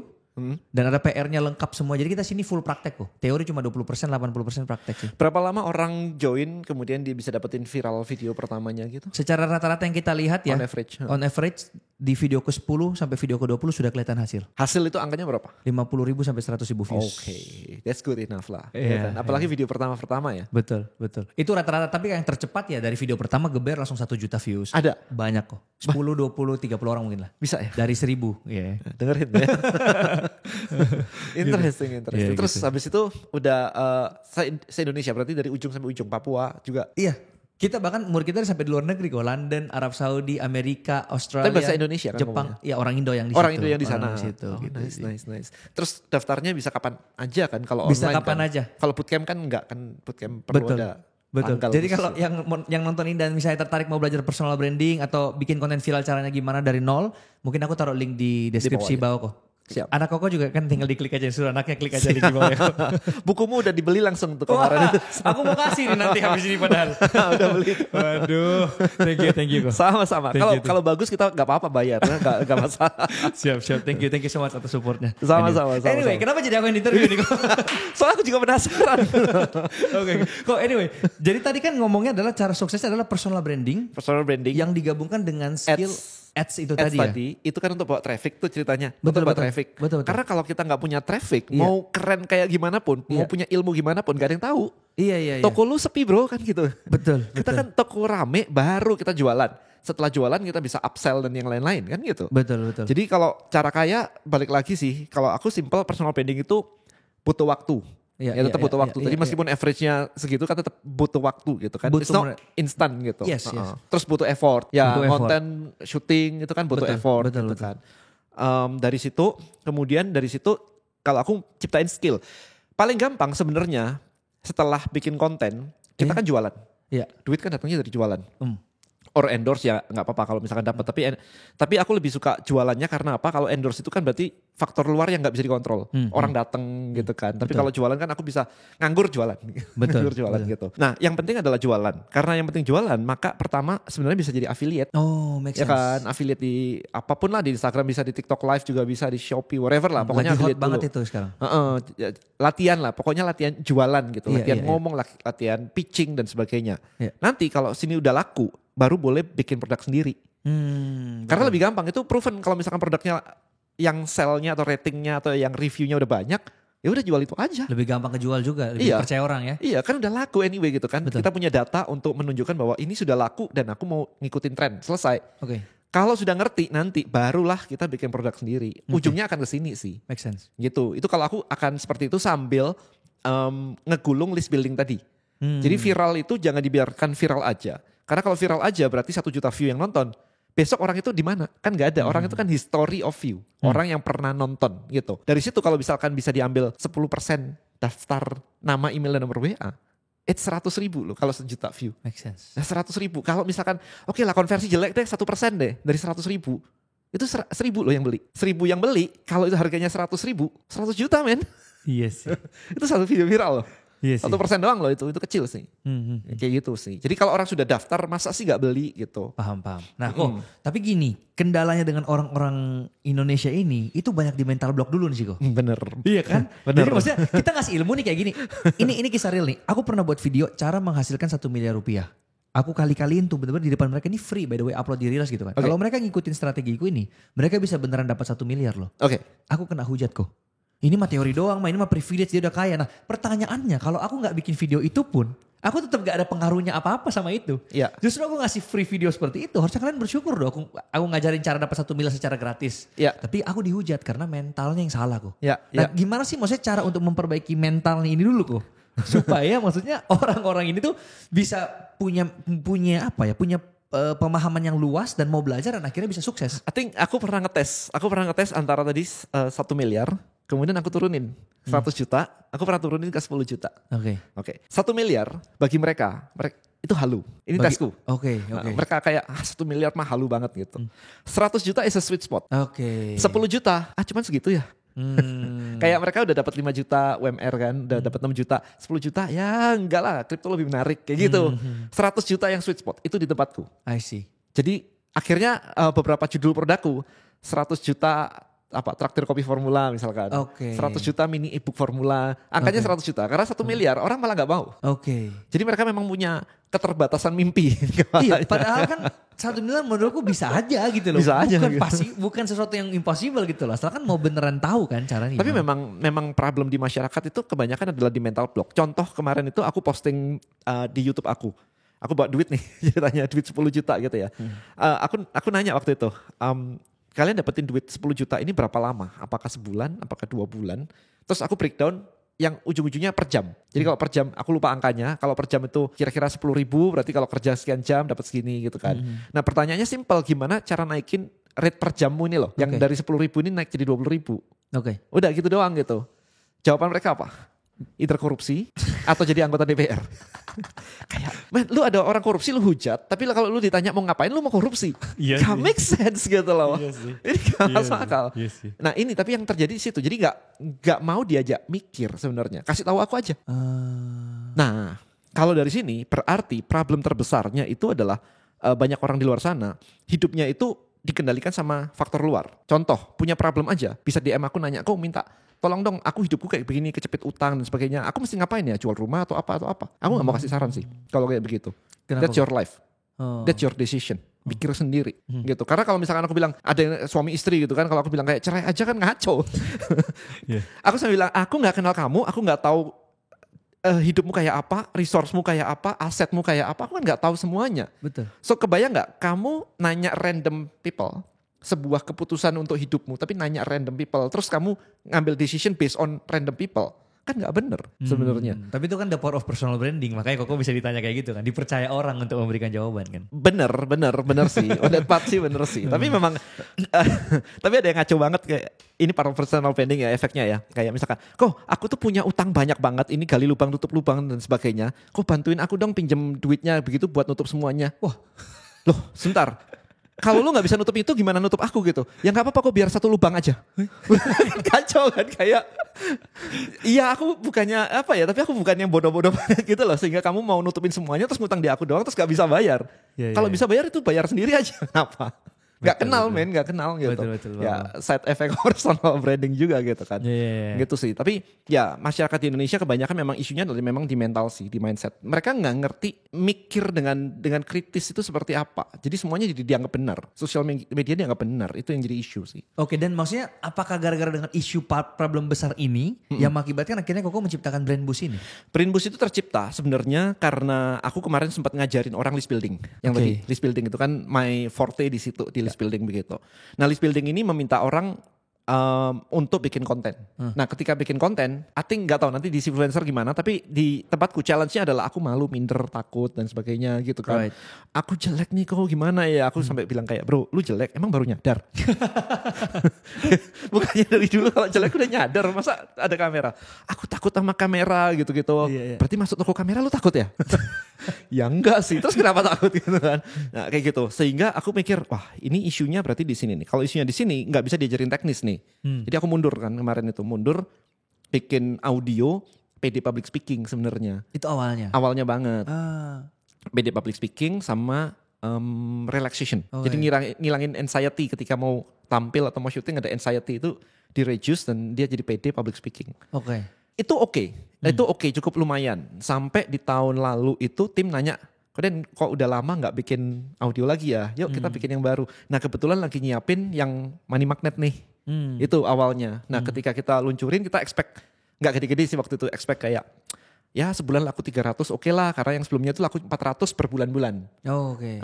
Dan ada PR-nya lengkap semua. Jadi kita sini full praktek kok. Teori cuma 20%, 80% praktek sih. Berapa lama orang join kemudian dia bisa dapetin viral video pertamanya gitu? Secara rata-rata yang kita lihat ya. On average. Di video ke-10 sampai video ke-20 sudah kelihatan hasil. Hasil itu angkanya berapa? 50.000 sampai 100.000 views. Oke, that's good enough lah. Iya, Apalagi video pertama ya. Betul. Itu rata-rata, tapi yang tercepat ya dari video pertama geber langsung 1 juta views. Ada? Banyak kok. 10, 20, 30 orang mungkin lah. Bisa ya? Dari 1.000. Yeah. Dengerin ya. Interesting. Yeah, Terus gitu. habis itu udah se-Indonesia, berarti dari ujung sampai ujung, Papua juga. Iya. Kita bahkan umur kita sampai di luar negeri kok. London, Arab Saudi, Amerika, Australia. Tapi bahasa Indonesia kan Jepang. ngomongnya? Ya orang Indo yang di situ. Orang Indo yang di sana. Situ, Oh, gitu nice, sih. nice. Terus daftarnya bisa kapan aja kan kalau Bisa online kapan kan? aja. Kalau bootcamp kan enggak kan, bootcamp perlu ada Betul. tanggal Jadi khusus. kalau yang nontonin dan misalnya tertarik mau belajar personal branding atau bikin konten viral caranya gimana dari nol, mungkin aku taruh link di deskripsi bawah kok. Siap. Anak Koko juga kan tinggal diklik aja, suruh anaknya klik aja di bawah. Bukumu udah dibeli langsung tuh Wah, kemarin itu. aku mau kasih nih nanti habis ini padahal. Udah beli. Waduh, thank you kok. Sama-sama. Thank you. Kalau bagus kita nggak apa-apa bayar, nggak masalah. Siap, thank you so much atas supportnya. Sama-sama. Anyway, kenapa jadi aku yang interview nih kok? Soalnya aku juga penasaran. Oke. Kok anyway, jadi tadi kan ngomongnya adalah cara suksesnya adalah personal branding Personal branding. yang digabungkan dengan skill ads itu tadi ya. Itu kan untuk bawa traffic tuh ceritanya. Betul, Untuk bawa betul. traffic. Betul. Karena kalau kita nggak punya traffic, Iya. mau keren kayak gimana pun, mau Iya. punya ilmu gimana pun, gak ada yang tahu. Iya. Toko lu sepi bro kan gitu. Betul. Kita kan toko rame baru kita jualan. Setelah jualan kita bisa upsell dan yang lain-lain kan gitu. Betul. Jadi kalau cara kaya balik lagi sih, kalau aku simple personal branding itu butuh waktu. Iya, Ya tetap butuh waktu. Tadi iya. meskipun average-nya segitu kan tetap butuh waktu gitu kan. Butuh It's not instant gitu. Yes. Terus butuh effort. Ya Butuh effort. konten syuting itu kan butuh effort betul. gitu kan. Dari situ kemudian dari situ kalau aku ciptain skill. Paling gampang sebenarnya setelah bikin konten kita kan jualan. Iya. Duit kan datangnya dari jualan. Or endorse ya nggak apa-apa kalau misalkan dapat, tapi aku lebih suka jualannya karena apa? Kalau endorse itu kan berarti faktor luar yang nggak bisa dikontrol. Orang datang gitu kan. Tapi kalau jualan kan aku bisa nganggur jualan. Nganggur jualan gitu. Nah, yang penting adalah jualan. Karena yang penting jualan, maka pertama sebenarnya bisa jadi affiliate. Oh, make Ya sense. kan, affiliate di apapun lah, di Instagram bisa, di TikTok Live juga bisa, di Shopee, whatever lah. Pokoknya Lagi hot affiliate banget dulu. itu sekarang. Latihan lah, pokoknya latihan jualan gitu, Iya, latihan iya, ngomong, latihan pitching dan sebagainya. Iya. Nanti kalau sini udah laku, baru boleh bikin produk sendiri. Karena lebih gampang, itu proven kalau misalkan produknya yang sell-nya atau ratingnya atau yang reviewnya udah banyak, ya udah jual itu aja. Lebih gampang kejual juga, lebih Iya. percaya orang ya. Iya kan udah laku anyway gitu kan. Betul. Kita punya data untuk menunjukkan bahwa ini sudah laku dan aku mau ngikutin tren, selesai. Oke, Kalau sudah ngerti nanti barulah kita bikin produk sendiri. Ujungnya akan ke sini sih. make sense. Gitu. Itu kalau aku akan seperti itu sambil ngegulung list building tadi. Jadi viral itu jangan dibiarkan viral aja. Karena kalau viral aja berarti 1 juta view yang nonton. Besok orang itu di mana? Kan nggak ada. Orang itu kan history of view. Orang yang pernah nonton gitu. Dari situ kalau misalkan bisa diambil 10% daftar nama, email, dan nomor WA. It's 100.000 loh kalau 1 juta view. Make sense. Nah 100.000. Kalau misalkan oke lah konversi jelek deh 1% deh dari 100.000. Itu 1.000 loh yang beli. 1.000 yang beli kalau itu harganya 100.000, 100 juta men. Iya sih. Itu satu video viral loh. Iya sih. 1% doang loh itu kecil sih. Kayak gitu sih. Jadi kalau orang sudah daftar masa sih gak beli gitu. Paham. Nah kok, tapi gini, kendalanya dengan orang-orang Indonesia ini, itu banyak di mental block dulu nih sih kok. Bener. Iya kan? Bener. Jadi maksudnya kita ngasih ilmu nih kayak gini. Ini kisah real nih. Aku pernah buat video cara menghasilkan 1 miliar rupiah. Aku kali-kaliin tuh bener-bener di depan mereka, ini free by the way, upload di Reels gitu kan. Oke. Kalau mereka ngikutin strategiku ini, mereka bisa beneran dapat 1 miliar loh. Oke. Aku kena hujat kok. Ini mah teori doang, ini mah privilege, dia udah kaya. Nah pertanyaannya, kalau aku gak bikin video itu pun, aku tetap gak ada pengaruhnya apa-apa sama itu. Iya. Justru aku ngasih free video seperti itu, harusnya kalian bersyukur dong. Aku ngajarin cara dapat 1 miliar secara gratis. Iya. Tapi aku dihujat karena mentalnya yang salah kok. Iya, Nah iya. gimana sih maksudnya cara untuk memperbaiki mentalnya ini dulu kok? Supaya maksudnya orang-orang ini tuh bisa punya apa ya, punya pemahaman yang luas dan mau belajar dan akhirnya bisa sukses. I think aku pernah ngetes antara tadi 1 miliar, kemudian aku turunin 100 juta, aku pernah turunin ke 10 juta. Oke. 1 miliar bagi mereka itu halu. Ini tesku. Oke. Mereka kayak 1 miliar mah halu banget gitu. 100 juta is a sweet spot. 10 juta, cuman segitu ya. Kayak mereka udah dapat 5 juta UMR kan, udah dapat 6 juta, 10 juta ya enggak lah, kripto lebih menarik kayak gitu. 100 juta yang sweet spot itu di tempatku. I see. Jadi akhirnya beberapa judul produkku 100 juta traktir kopi formula misalkan. 100 juta mini ebook formula. Angkanya 100 juta karena 1 miliar orang malah nggak mau. Jadi mereka memang punya keterbatasan mimpi. Iya, padahal kan 1 miliar menurutku bisa aja gitu loh. Bisa aja. Bukan sesuatu yang impossible gitu loh. Asal kan mau beneran tahu kan caranya. Tapi memang problem di masyarakat itu kebanyakan adalah di mental block. Contoh kemarin itu aku posting di YouTube aku. Aku bawa duit nih, ceritanya duit 10 juta gitu ya. Aku nanya waktu itu, kalian dapetin duit 10 juta ini berapa lama? Apakah sebulan? Apakah 2 bulan? Terus aku breakdown yang ujung-ujungnya per jam. Jadi kalau per jam, aku lupa angkanya. Kalau per jam itu kira-kira 10.000, berarti kalau kerja sekian jam dapat segini gitu kan. Nah pertanyaannya simpel, gimana cara naikin rate per jammu ini loh. Yang dari 10.000 ini naik jadi 20.000. Udah gitu doang gitu. Jawaban mereka apa? Either korupsi atau jadi anggota DPR. Kayak, man, lu ada orang korupsi lu hujat, tapi kalau lu ditanya mau ngapain lu mau korupsi. Gak make sense gitu loh. Ini gak masuk akal. Nah ini tapi yang terjadi di situ. Jadi gak mau diajak mikir sebenarnya. Kasih tahu aku aja. Nah kalau dari sini berarti problem terbesarnya itu adalah banyak orang di luar sana hidupnya itu dikendalikan sama faktor luar. Contoh, punya problem aja, bisa DM aku nanya, kok minta tolong dong, aku hidupku kayak begini, kecepit utang dan sebagainya. Aku mesti ngapain ya, jual rumah atau apa. Aku gak mau kasih saran sih, kalau kayak begitu. Kenapa? That's your life, that's your decision. Pikir sendiri gitu. Karena kalau misalkan aku bilang, ada yang suami istri gitu kan, kalau aku bilang kayak cerai aja kan ngaco. Aku selalu bilang, aku gak kenal kamu, aku gak tahu hidupmu kayak apa, resourcemu kayak apa, asetmu kayak apa, aku kan gak tahu semuanya. Betul. So kebayang gak kamu nanya random people sebuah keputusan untuk hidupmu, tapi nanya random people, terus kamu ngambil decision based on random people, kan gak bener sebenarnya. Tapi itu kan the power of personal branding, makanya kok bisa ditanya kayak gitu kan, dipercaya orang untuk memberikan jawaban kan. Bener sih, udah part sih bener sih. Tapi memang, tapi ada yang ngaco banget kayak, ini para personal branding ya efeknya ya. Kayak misalkan, kok aku tuh punya utang banyak banget, ini gali lubang tutup lubang dan sebagainya. Kok bantuin aku dong pinjem duitnya begitu buat nutup semuanya. Wah, loh sebentar. Kalau lu gak bisa nutup itu gimana nutup aku gitu? Ya gak apa-apa kok biar 1 lubang aja. Kacau kan kayak. Iya aku bukannya apa ya, tapi aku bukan yang bodoh-bodoh banget gitu loh. Sehingga kamu mau nutupin semuanya terus ngutang di aku doang terus gak bisa bayar. Kalau bisa bayar itu bayar sendiri aja. Kenapa? Gak kenal gitu. Betul, ya side effect personal branding juga gitu kan. Gitu sih. Tapi ya masyarakat di Indonesia kebanyakan memang isunya adalah memang di mental sih, di mindset. Mereka gak ngerti mikir dengan kritis itu seperti apa. Jadi semuanya jadi dianggap benar. Sosial media dianggap benar. Itu yang jadi isu sih. Oke, dan maksudnya apakah gara-gara dengan isu problem besar ini yang mengakibatkan akhirnya Koko menciptakan Brand Boost ini? Brand Boost itu tercipta sebenarnya karena aku kemarin sempat ngajarin orang list building. Yang tadi list building itu kan my forte di situ, di list building begitu. Nah list building ini meminta orang untuk bikin konten. Nah ketika bikin konten, I think nggak tahu nanti di influencer gimana, tapi di tempatku challenge-nya adalah aku malu, minder, takut dan sebagainya gitu kan. Aku jelek nih kok gimana ya? Aku sampai bilang kayak, bro, lu jelek, emang baru nyadar? Bukannya dari dulu kalau jelek udah nyadar, masa ada kamera? Aku takut sama kamera gitu-gitu. Berarti masuk toko kamera lu takut ya? Ya enggak sih, terus kenapa takut gitu kan? Nah kayak gitu, sehingga aku mikir, wah ini isunya berarti di sini nih. Kalau isunya di sini nggak bisa diajarin teknis nih. Jadi aku mundur kan kemarin itu, bikin audio PD public speaking sebenarnya. Itu awalnya? Awalnya banget. PD public speaking sama relaxation. Jadi ngilangin anxiety ketika mau tampil atau mau syuting, ada anxiety itu di-reduce dan dia jadi PD public speaking. Itu oke. Itu oke, cukup lumayan. Sampai di tahun lalu itu tim nanya, kok udah lama gak bikin audio lagi ya? Yuk kita bikin yang baru. Nah kebetulan lagi nyiapin yang money magnet nih. Itu awalnya. Nah ketika kita luncurin kita expect, gak gede-gede sih waktu itu, expect kayak ya sebulan laku 300 oke lah. Karena yang sebelumnya itu laku 400 per bulan-bulan.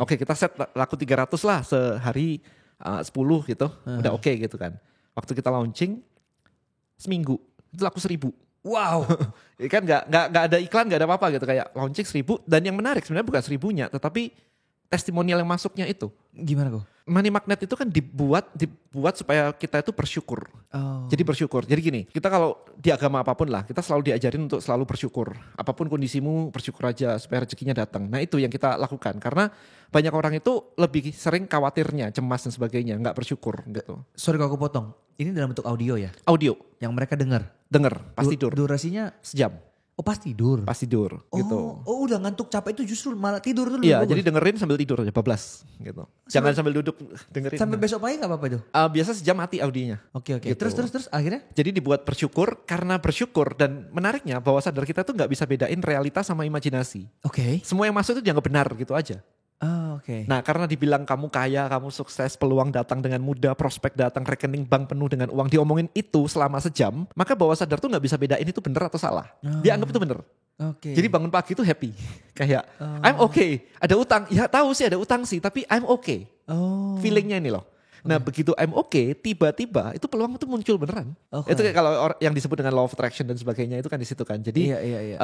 Oke, kita set laku 300 lah sehari 10 gitu. Udah oke gitu kan. Waktu kita launching seminggu itu laku 1.000. Wow. Kan gak ada iklan, gak ada apa-apa gitu, kayak launching 1.000. Dan yang menarik sebenarnya bukan 1.000-nya, tetapi testimonial yang masuknya itu. Gimana kok? Money magnet itu kan dibuat supaya kita itu bersyukur. Oh. Jadi bersyukur. Jadi gini, kita kalau di agama apapun lah, kita selalu diajarin untuk selalu bersyukur. Apapun kondisimu, bersyukur aja supaya rezekinya datang. Nah itu yang kita lakukan. Karena banyak orang itu lebih sering khawatirnya, cemas dan sebagainya, nggak bersyukur gitu. Sorry kalau aku potong. Ini dalam bentuk audio ya? Audio, Yang mereka dengar? denger, pas tidur. Durasinya? Sejam, Oh pas tidur? pas tidur gitu. Oh udah ngantuk capek itu justru malah tidur dulu. Iya, bagus. jadi dengerin sambil tidur aja, bablas gitu. Jangan sambil duduk dengerin. Sampai besok pagi gak apa-apa itu? Biasa sejam mati audionya. Oke. Gitu. Terus akhirnya? Jadi dibuat bersyukur, karena bersyukur dan menariknya bawah sadar kita tuh nggak bisa bedain realitas sama imajinasi. Oke. Semua yang masuk itu dianggap benar gitu aja. Oh, oke. Nah karena dibilang kamu kaya, kamu sukses, peluang datang dengan mudah, prospek datang, rekening bank penuh dengan uang, diomongin itu selama sejam, maka bawah sadar tuh nggak bisa bedain itu benar atau salah. Dia anggap itu benar. Oke. Jadi bangun pagi itu happy. Kayak I'm okay. Ada utang, ya tahu sih ada utang sih, tapi I'm okay. Oh. Feelingnya ini loh. Nah begitu I'm okay, tiba-tiba itu peluang itu muncul beneran. Oke. Itu kayak kalau yang disebut dengan law of attraction dan sebagainya itu kan di situ kan. Jadi Iya.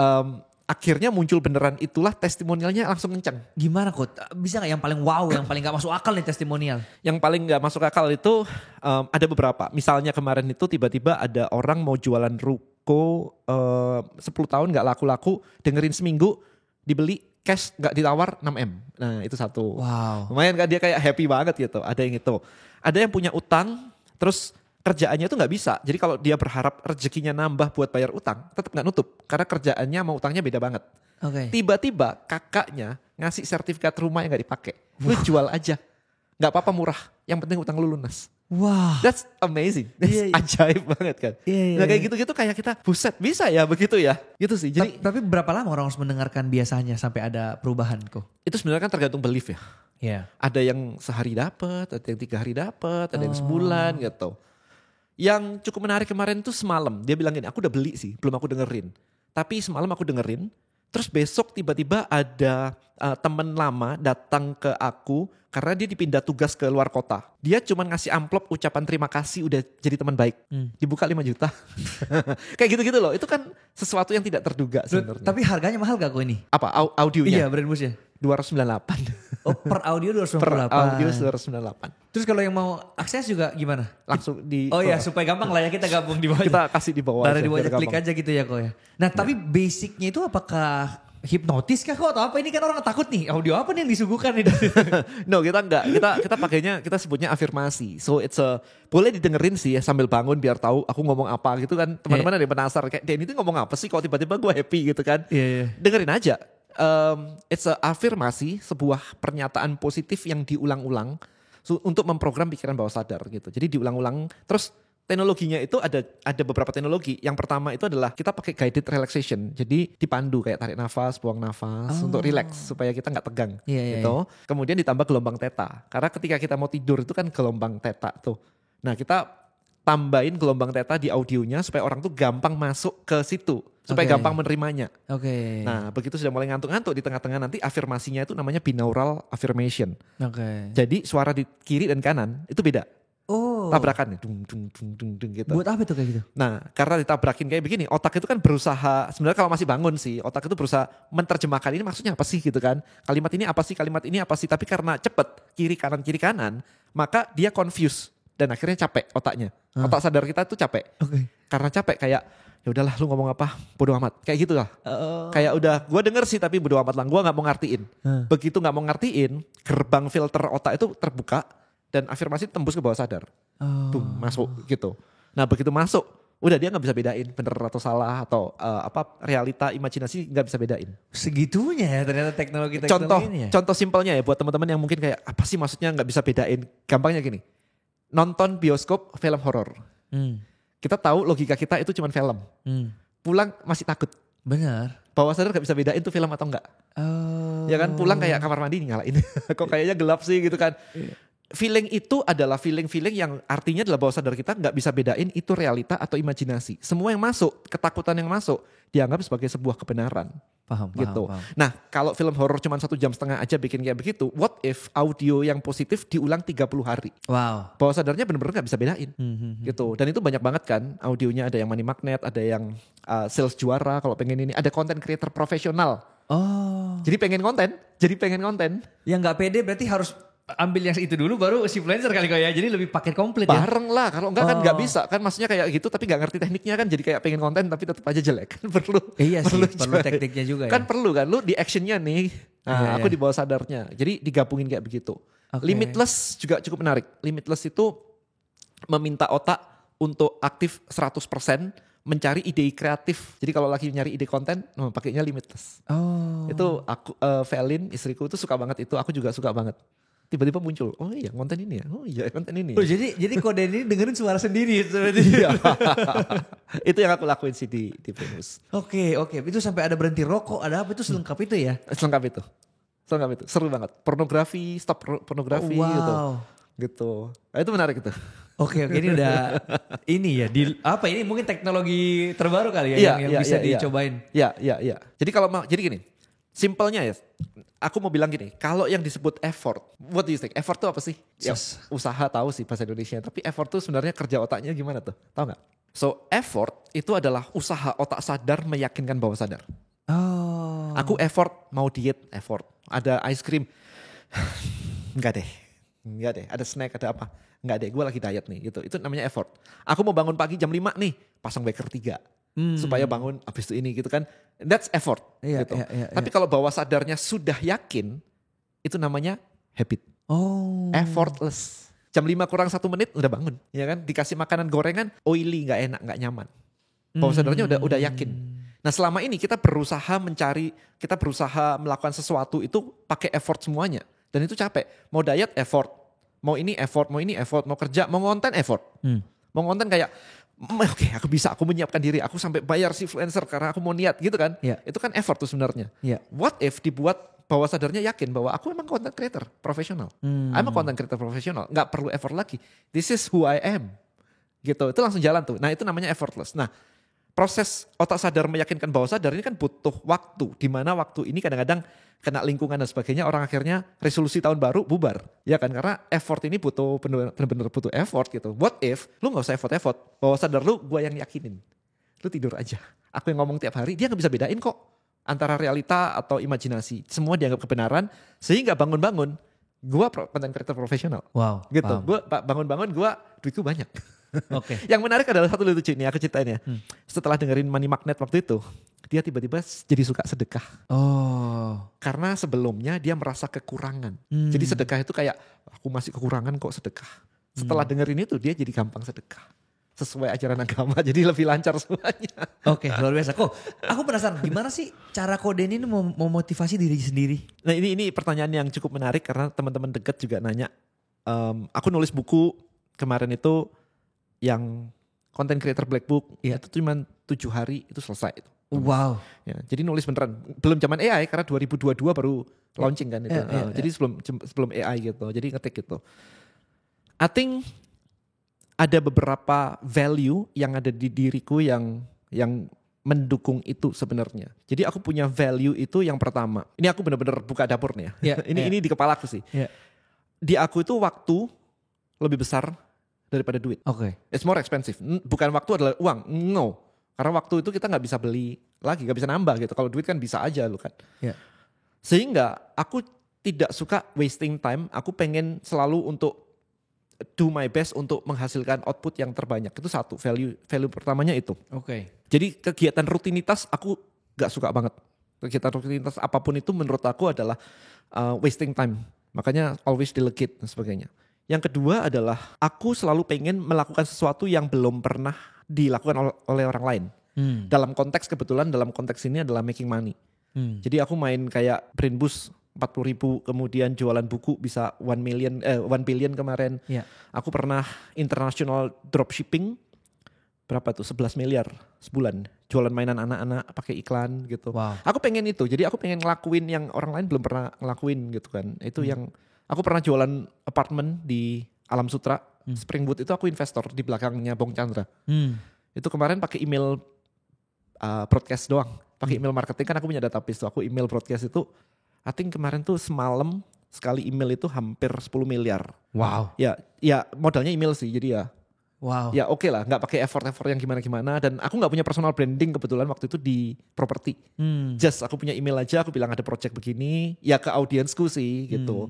akhirnya muncul beneran, itulah testimonialnya langsung kencang. Gimana kok? Bisa gak yang paling wow, yang paling gak masuk akal nih testimonial? Yang paling gak masuk akal itu ada beberapa. Misalnya kemarin itu tiba-tiba ada orang mau jualan ruko 10 tahun gak laku-laku, dengerin seminggu, dibeli cash gak ditawar 6M. Nah itu satu. Wow. Lumayan kan, dia kayak happy banget gitu. Ada yang itu. Ada yang punya utang terus kerjaannya itu gak bisa. Jadi kalau dia berharap rezekinya nambah buat bayar utang, tetap gak nutup. Karena kerjaannya sama utangnya beda banget. Oke. Tiba-tiba kakaknya ngasih sertifikat rumah yang gak dipakai. Lu jual aja. Gak apa-apa murah. Yang penting utang lu lunas. Wah. That's amazing. That's Iya. ajaib banget kan. Iya. Nah kayak gitu-gitu kayak kita buset bisa ya begitu ya. Gitu sih. Jadi Tapi berapa lama orang harus mendengarkan biasanya sampai ada perubahan kok? itu sebenarnya kan tergantung belief ya. Iya. Ada yang sehari dapat, ada yang 3 hari dapat, ada yang sebulan gitu. Yang cukup menarik kemarin tuh semalam. Dia bilang gini, aku udah beli sih, belum aku dengerin. Tapi semalam aku dengerin, terus besok tiba-tiba ada teman lama datang ke aku karena dia dipindah tugas ke luar kota. Dia cuma ngasih amplop ucapan terima kasih udah jadi teman baik. Dibuka 5 juta. Kayak gitu-gitu loh. Itu kan sesuatu yang tidak terduga sebenarnya. Tapi harganya mahal gak kok ini? Apa audionya? Iya brand busnya. 298. Oh per audio 298. Per audio 298. Terus kalau yang mau akses juga gimana? Langsung di Oh ya supaya gampang lah ya kita gabung di bawah. kita kasih di bawah. Dari aja, di bawah biar klik gampang. aja gitu ya kok ya. Nah tapi basicnya itu apakah hipnotis kah kok atau apa? Ini kan orang takut nih audio apa nih yang disuguhkan nih. No kita enggak, kita pakainya, kita sebutnya afirmasi. So it's boleh didengerin sih ya sambil bangun biar tahu aku ngomong apa gitu kan. Teman-teman ada yang penasaran kayak Denny itu ngomong apa sih kok tiba-tiba gue happy gitu kan. Iya. Dengerin aja. It's a afirmasi, sebuah pernyataan positif yang diulang-ulang untuk memprogram pikiran bawah sadar gitu. Jadi diulang-ulang terus. Teknologinya itu ada beberapa teknologi. Yang pertama itu adalah kita pakai guided relaxation. Jadi dipandu kayak tarik nafas, buang nafas untuk relax supaya kita nggak tegang. Iya, Gitu. Kemudian ditambah gelombang theta. Karena ketika kita mau tidur itu kan gelombang theta tuh. Nah kita tambahin gelombang theta di audionya supaya orang tuh gampang masuk ke situ. Supaya Oke. gampang menerimanya. Oke. Nah begitu sudah mulai ngantuk-ngantuk di tengah-tengah nanti afirmasinya itu namanya binaural affirmation. Oke. Jadi suara di kiri dan kanan itu beda. Oh. Tabrakan nih, dung dung dung dung dung gitu. Buat apa tuh kayak gitu? Nah, karena ditabrakin kayak begini, otak itu kan berusaha, sebenarnya kalau masih bangun sih, otak itu berusaha menerjemahkan ini maksudnya apa sih gitu kan. Kalimat ini apa sih, kalimat ini apa sih, tapi karena cepet, kiri kanan, maka dia confused dan akhirnya capek otaknya. Otak sadar kita tuh capek. Oke. Karena capek kayak, ya udahlah lu ngomong apa, bodo amat. Kayak gitu lah. Kayak udah, gue denger sih tapi bodo amat lah, gue gak mau ngertiin. Begitu gak mau ngertiin, gerbang filter otak itu terbuka, dan afirmasi tembus ke bawah sadar. Boom, masuk gitu. Nah begitu masuk, udah dia gak bisa bedain bener atau salah atau realita, imajinasi gak bisa bedain. Segitunya ya ternyata teknologi ini ya. Contoh simpelnya ya buat teman-teman yang mungkin kayak apa sih maksudnya gak bisa bedain. Gampangnya gini, nonton bioskop film horor. Kita tahu logika kita itu cuma film. Pulang masih takut. Benar. Bawah sadar gak bisa bedain tuh film atau enggak. Ya kan pulang kayak kamar mandi nyalain. Kok kayaknya gelap sih gitu kan. Feeling itu adalah feeling yang artinya adalah bawah sadar kita nggak bisa bedain itu realita atau imajinasi. Semua yang masuk, ketakutan yang masuk dianggap sebagai sebuah kebenaran. Paham. Gitu. Nah kalau film horor cuma 1,5 jam aja bikin kayak begitu, what if audio yang positif diulang 30 hari? Wow. Bawah sadarnya benar-benar nggak bisa bedain. Gitu. Dan itu banyak banget kan audionya, ada yang money magnet, ada yang sales juara kalau pengen ini, ada content creator profesional. Oh. Jadi pengen konten. Yang nggak pede berarti harus ambil yang itu dulu baru Shipfluencer kali kok ya. Jadi lebih paket komplit ya. Bareng lah, kalau enggak kan nggak bisa kan, maksudnya kayak gitu tapi nggak ngerti tekniknya kan, jadi kayak pengen konten tapi tetap aja jelek kan. Perlu Iya sih, perlu tekniknya juga ya. Kan perlu kan, lu di actionnya nih, aku di bawah sadarnya, jadi digabungin kayak begitu. Limitless juga cukup menarik. Limitless itu meminta otak untuk aktif 100%, mencari ide kreatif. Jadi kalau lagi nyari ide konten, pakainya Limitless. Itu aku, Velin istriku itu suka banget itu, aku juga suka banget. Tiba-tiba muncul, oh iya konten ini ya, oh iya konten ini. Oh, jadi kode ini dengerin suara sendiri seperti itu. Itu yang aku lakuin sih di Primus. Oke, itu sampai ada berhenti rokok, ada apa itu selengkap itu ya? Selengkap itu, seru banget. Pornografi, stop pornografi gitu. Nah, itu menarik itu. Oke, ini udah ini ya ini mungkin teknologi terbaru kali ya yang bisa dicobain. Iya. Jadi jadi gini, simpelnya ya. Aku mau bilang gini, kalau yang disebut effort, what do you think? Effort itu apa sih? Ya, usaha tahu sih bahasa Indonesia, tapi effort itu sebenarnya kerja otaknya gimana tuh? Tahu nggak? So effort itu adalah usaha otak sadar meyakinkan bawah sadar. Aku effort mau diet, effort. Ada ice cream, enggak deh. Ada snack, ada apa? Enggak deh, gue lagi diet nih gitu. Itu namanya effort. Aku mau bangun pagi jam 5 nih, pasang wecker 3. Supaya bangun habis itu ini gitu kan. That's effort gitu. Tapi kalau bawah sadarnya sudah yakin, itu namanya habit. Effortless. Jam 5 kurang 1 menit udah bangun, ya kan? Dikasih makanan gorengan, oily, nggak enak, nggak nyaman. Bawah sadarnya udah yakin. Nah selama ini kita berusaha melakukan sesuatu itu pakai effort semuanya. Dan itu capek. Mau diet effort, mau ini effort, mau kerja, mau konten effort. Mau konten kayak, oke, aku menyiapkan diri, aku sampai bayar Shipfluencer karena aku mau niat gitu kan. Itu kan effort tuh sebenarnya. What if dibuat bawah sadarnya yakin bahwa aku memang content creator profesional. I'm a content creator profesional, nggak perlu effort lagi. This is who I am. Gitu, itu langsung jalan tuh. Nah itu namanya effortless. Nah proses otak sadar meyakinkan bawah sadar ini kan butuh waktu. Dimana waktu ini kadang-kadang kena lingkungan dan sebagainya, orang akhirnya resolusi tahun baru bubar. Ya kan, karena effort ini butuh benar-benar butuh effort gitu. What if lu gak usah effort, bawah sadar lu gue yang yakinin. Lu tidur aja. Aku yang ngomong tiap hari, dia gak bisa bedain kok antara realita atau imajinasi. Semua dianggap kebenaran, sehingga bangun-bangun gue content creator profesional. Wow. Gitu, gue bangun-bangun gue duitku banyak. Oke. Yang menarik adalah satu lucu ini, aku ceritain ya. Setelah dengerin Money Magnet waktu itu, dia tiba-tiba jadi suka sedekah. Karena sebelumnya dia merasa kekurangan. Jadi sedekah itu kayak, aku masih kekurangan kok sedekah. Setelah dengerin itu dia jadi gampang sedekah. Sesuai ajaran agama, jadi lebih lancar semuanya. Oke, luar biasa. Kok aku penasaran gimana sih cara Koden ini memotivasi diri sendiri? Nah ini pertanyaan yang cukup menarik karena teman-teman dekat juga nanya. Aku nulis buku kemarin itu yang Content Creator Black Book, itu cuma 7 hari itu selesai itu. Wow. Ya, jadi nulis beneran. Belum zaman AI karena 2022 baru launching kan itu. Jadi sebelum AI gitu. Jadi ngetik gitu. I think ada beberapa value yang ada di diriku yang mendukung itu sebenarnya. Jadi aku punya value itu yang pertama. Ini aku benar-benar buka dapur nih ya. Ini di kepala aku sih. Di aku itu waktu lebih besar daripada duit. It's more expensive. Bukan waktu adalah uang. No. Karena waktu itu kita gak bisa beli lagi, gak bisa nambah gitu. Kalau duit kan bisa aja lu kan. Sehingga aku tidak suka wasting time. Aku pengen selalu untuk do my best untuk menghasilkan output yang terbanyak. Itu satu, value pertamanya itu. Jadi kegiatan rutinitas aku gak suka banget. Kegiatan rutinitas apapun itu menurut aku adalah wasting time. Makanya always delegate dan sebagainya. Yang kedua adalah aku selalu pengen melakukan sesuatu yang belum pernah dilakukan oleh orang lain. Dalam konteks ini adalah making money. Jadi aku main kayak Brain Boost 40.000, kemudian jualan buku bisa 1 billion kemarin. Aku pernah international dropshipping, berapa tuh, 11 miliar sebulan. Jualan mainan anak-anak pakai iklan gitu. Aku pengen itu, jadi aku pengen ngelakuin yang orang lain belum pernah ngelakuin gitu kan. Itu yang, aku pernah jualan apartemen di Alam Sutra, Springwood itu aku investor di belakangnya Bong Chandra. Itu kemarin pakai email broadcast doang, pakai email marketing kan aku punya database tuh, aku email broadcast itu. I think kemarin tuh semalam sekali email itu hampir 10 miliar. Wow. Ya modalnya email sih, jadi ya Wow. Ya oke lah, nggak pakai effort yang gimana-gimana. Dan aku nggak punya personal branding kebetulan waktu itu di properti. Just aku punya email aja, aku bilang ada project begini, ya ke audiensku sih gitu.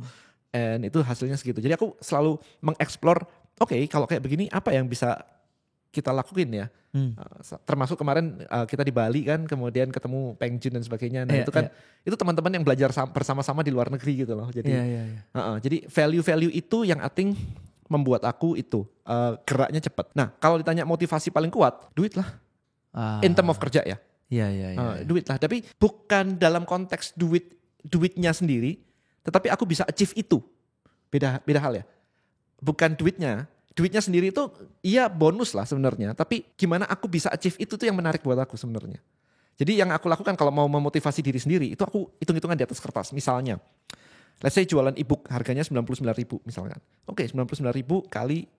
And itu hasilnya segitu. Jadi aku selalu mengeksplor, oke kalau kayak begini apa yang bisa kita lakuin ya. Termasuk kemarin kita di Bali kan, kemudian ketemu Peng Joon dan sebagainya. Nah itu kan itu teman-teman yang belajar bersama-sama di luar negeri gitu loh. Jadi jadi value-value itu yang I think membuat aku itu geraknya cepat. Nah kalau ditanya motivasi paling kuat, duit lah. In term of kerja ya. Duit lah. Tapi bukan dalam konteks duitnya sendiri, tetapi aku bisa achieve itu. Beda hal ya. Bukan duitnya sendiri itu iya bonus lah sebenarnya. Tapi gimana aku bisa achieve itu tuh yang menarik buat aku sebenarnya. Jadi yang aku lakukan kalau mau memotivasi diri sendiri itu aku hitung-hitungan di atas kertas. Misalnya let's say jualan e-book harganya 99.000 misalkan. Oke, 99.000 kali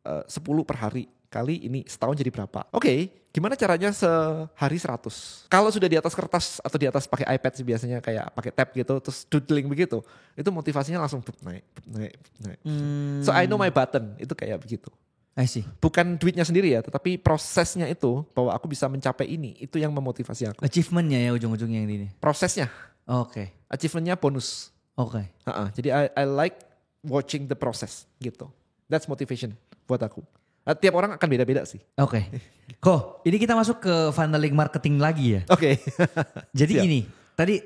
10 per hari. Kali ini setahun jadi berapa? Oke, gimana caranya sehari 100? Kalau sudah di atas kertas atau di atas pakai iPad sih biasanya kayak pakai tab gitu, terus doodling begitu. Itu motivasinya langsung naik. So I know my button, itu kayak begitu. I see. Bukan duitnya sendiri ya, tetapi prosesnya itu bahwa aku bisa mencapai ini, itu yang memotivasi aku. Achievementnya ya ujung-ujungnya yang ini. Prosesnya. Oke. Achievementnya bonus. Oke. Jadi I like watching the process gitu. That's motivation buat aku. Tiap orang akan beda-beda sih. Oke. Kok ini kita masuk ke funneling marketing lagi ya. Oke. Jadi gini, tadi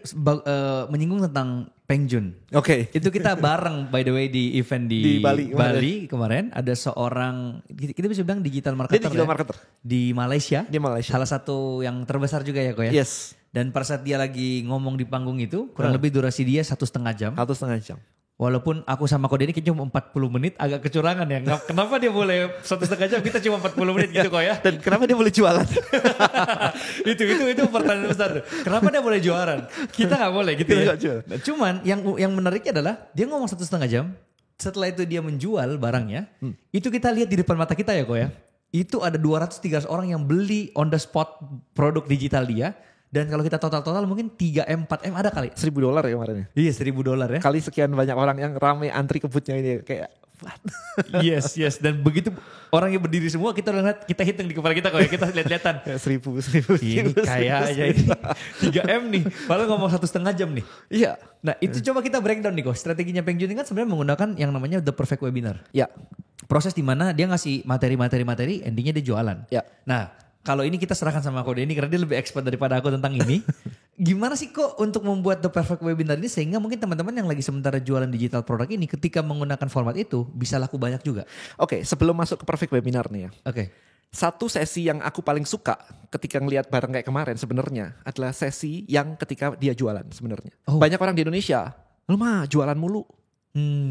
menyinggung tentang Peng Joon. Oke. Itu kita bareng by the way di event di Bali kemarin. Ada seorang, kita bisa bilang digital marketer. Dia digital marketer. Di Malaysia. Di Malaysia. Salah satu yang terbesar juga ya kok ya. Yes. Dan pada saat dia lagi ngomong di panggung itu, kurang lebih durasi dia 1,5 jam. 1,5 jam. Walaupun aku sama Kode ini kayaknya cuma 40 menit, agak kecurangan ya. Kenapa dia boleh 1,5 jam, kita cuma 40 menit gitu kok ya. Dan kenapa dia boleh jualan? itu pertanyaan besar. Kenapa dia boleh jualan? Kita gak boleh gitu ya. Nah, cuman yang menariknya adalah dia ngomong 1,5 jam. Setelah itu dia menjual barangnya. Itu kita lihat di depan mata kita ya kok ya. Itu ada 200-300 orang yang beli on the spot produk digital dia. Dan kalau kita total mungkin 3M, 4M ada kali. $1,000 ya kemarin ya? Iya $1,000 ya. Kali sekian banyak orang yang rame antri ke booth-nya ini kayak what? Yes. Dan begitu orang yang berdiri semua kita lihat, kita hitung di kepala kita kok ya, kita lihat-lihatan. 1,000. Ini kayaknya ini 3M nih, padahal ngomong 1,5 jam nih. Iya. Nah itu coba kita breakdown nih kok. Strateginya Peng Joon kan sebenarnya menggunakan yang namanya The Perfect Webinar. Ya. Proses di mana dia ngasih materi, endingnya dia jualan. Ya. Nah kalau ini kita serahkan sama Kode ini karena dia lebih expert daripada aku tentang ini. Gimana sih kok untuk membuat The Perfect Webinar ini sehingga mungkin teman-teman yang lagi sementara jualan digital produk ini ketika menggunakan format itu bisa laku banyak juga. Oke, sebelum masuk ke Perfect Webinar nih ya. Oke. Satu sesi yang aku paling suka ketika ngelihat barang kayak kemarin sebenarnya adalah sesi yang ketika dia jualan sebenarnya. Banyak orang di Indonesia, lu mah jualan mulu.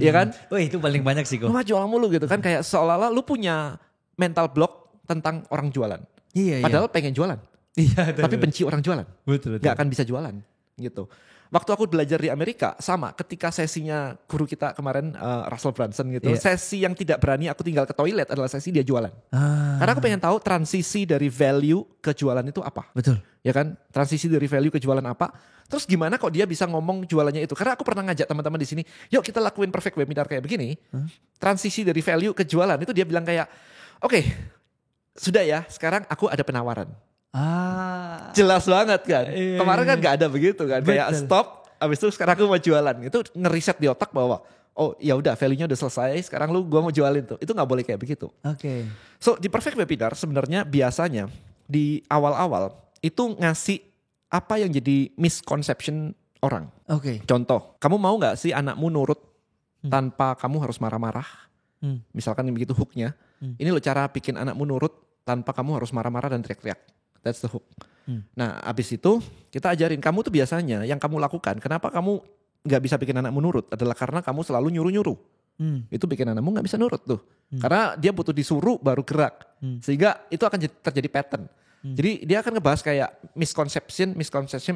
Iya kan? Wah itu paling banyak sih kok. Lu mah jualan mulu gitu kan, kayak seolah-olah lu punya mental block tentang orang jualan. Iya. Padahal pengen jualan. Iya. Tapi benci orang jualan. Betul. Gak akan bisa jualan gitu. Waktu aku belajar di Amerika sama ketika sesinya guru kita kemarin Russell Brunson gitu. Iya. Sesi yang tidak berani aku tinggal ke toilet adalah sesi dia jualan. Karena aku pengen tahu transisi dari value ke jualan itu apa. Betul. Ya kan? Transisi dari value ke jualan apa. Terus gimana kok dia bisa ngomong jualannya itu. Karena aku pernah ngajak teman-teman di sini. Yuk kita lakuin Perfect Webinar kayak begini. Transisi dari value ke jualan itu dia bilang kayak oke, sudah ya sekarang aku ada penawaran. Jelas banget kan. Iya. Kemarin kan gak ada begitu kan. Betul. Kayak stop, abis itu sekarang aku mau jualan. Itu ngeriset di otak bahwa oh ya udah value-nya udah selesai. Sekarang gua mau jualin tuh. Itu gak boleh kayak begitu. Oke. So di Perfect Webinar sebenarnya biasanya di awal-awal itu ngasih apa yang jadi misconception orang. Oke. Contoh, kamu mau gak sih anakmu nurut tanpa kamu harus marah-marah? Misalkan begitu hooknya. Ini lo cara bikin anakmu nurut tanpa kamu harus marah-marah dan teriak-teriak. That's the hook. Nah abis itu kita ajarin kamu tuh biasanya yang kamu lakukan. Kenapa kamu gak bisa bikin anakmu nurut? Adalah karena kamu selalu nyuruh-nyuruh. Itu bikin anakmu gak bisa nurut tuh. Karena dia butuh disuruh baru gerak. Sehingga itu akan terjadi pattern. Jadi dia akan ngebahas kayak misconception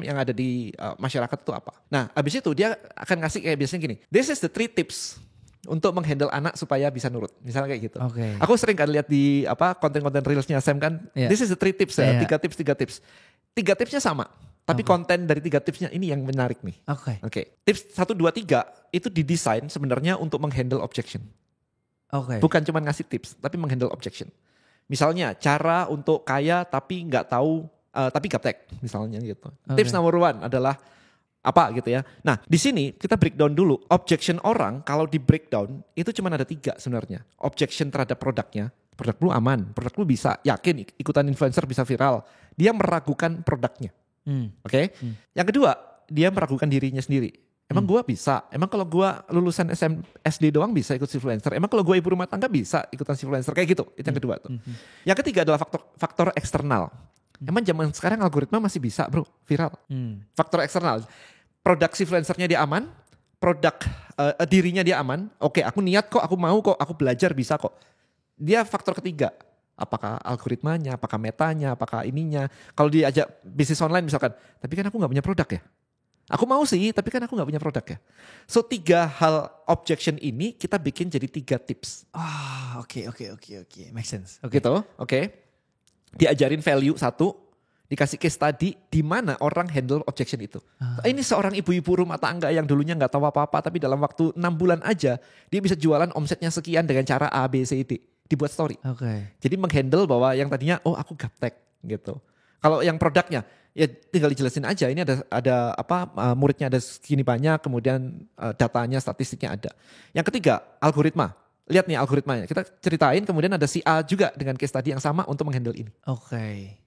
yang ada di masyarakat itu apa. Nah abis itu dia akan ngasih kayak biasanya gini. This is the 3 tips untuk menghandle anak supaya bisa nurut. Misalnya kayak gitu. Okay. Aku sering kan lihat di konten-konten reelsnya Sam kan. Yeah. This is the 3 tips ya. 3 tips. 3 tipsnya sama. Tapi konten dari 3 tipsnya ini yang menarik nih. Oke. Tips 1, 2, 3 itu didesain sebenarnya untuk menghandle objection. Oke. Bukan cuma ngasih tips, tapi menghandle objection. Misalnya cara untuk kaya tapi nggak tahu, tapi gaptek misalnya gitu. Tips number one adalah apa gitu ya. Nah di sini kita breakdown dulu. Objection orang kalau di breakdown itu cuma ada 3 sebenarnya. Objection terhadap produknya. Produk lu aman, produk lu bisa, yakin ikutan influencer bisa viral. Dia meragukan produknya. Oke. Yang kedua, dia meragukan dirinya sendiri. Emang gue bisa? Emang kalau gue lulusan SD doang bisa ikut influencer? Emang kalau gue ibu rumah tangga bisa ikutan influencer? Kayak gitu, itu yang kedua tuh. Yang ketiga adalah faktor eksternal. Emang zaman sekarang algoritma masih bisa bro, viral. Faktor eksternal, produk influencernya dia aman, produk dirinya dia aman. Oke, aku niat kok, aku mau kok, aku belajar bisa kok. Dia faktor ketiga. Apakah algoritmanya, apakah metanya, apakah ininya. Kalau diajak bisnis online misalkan, tapi kan aku gak punya produk ya. Aku mau sih, tapi kan aku gak punya produk ya. So 3 hal objection ini kita bikin jadi 3 tips. Oke. Make sense. Gitu, oke. Diajarin value 1, dikasih case study di mana orang handle objection itu. Ini seorang ibu-ibu rumah tangga yang dulunya gak tahu apa-apa, tapi dalam waktu 6 bulan aja, dia bisa jualan omsetnya sekian dengan cara A, B, C, D. Dibuat story. Jadi menghandle bahwa yang tadinya aku gaptek gitu. Kalau yang produknya ya tinggal dijelasin aja ini ada apa muridnya ada segini banyak, kemudian datanya statistiknya ada. Yang ketiga algoritma. Lihat nih algoritmanya. Kita ceritain kemudian ada si A juga dengan case study yang sama untuk menghandle ini.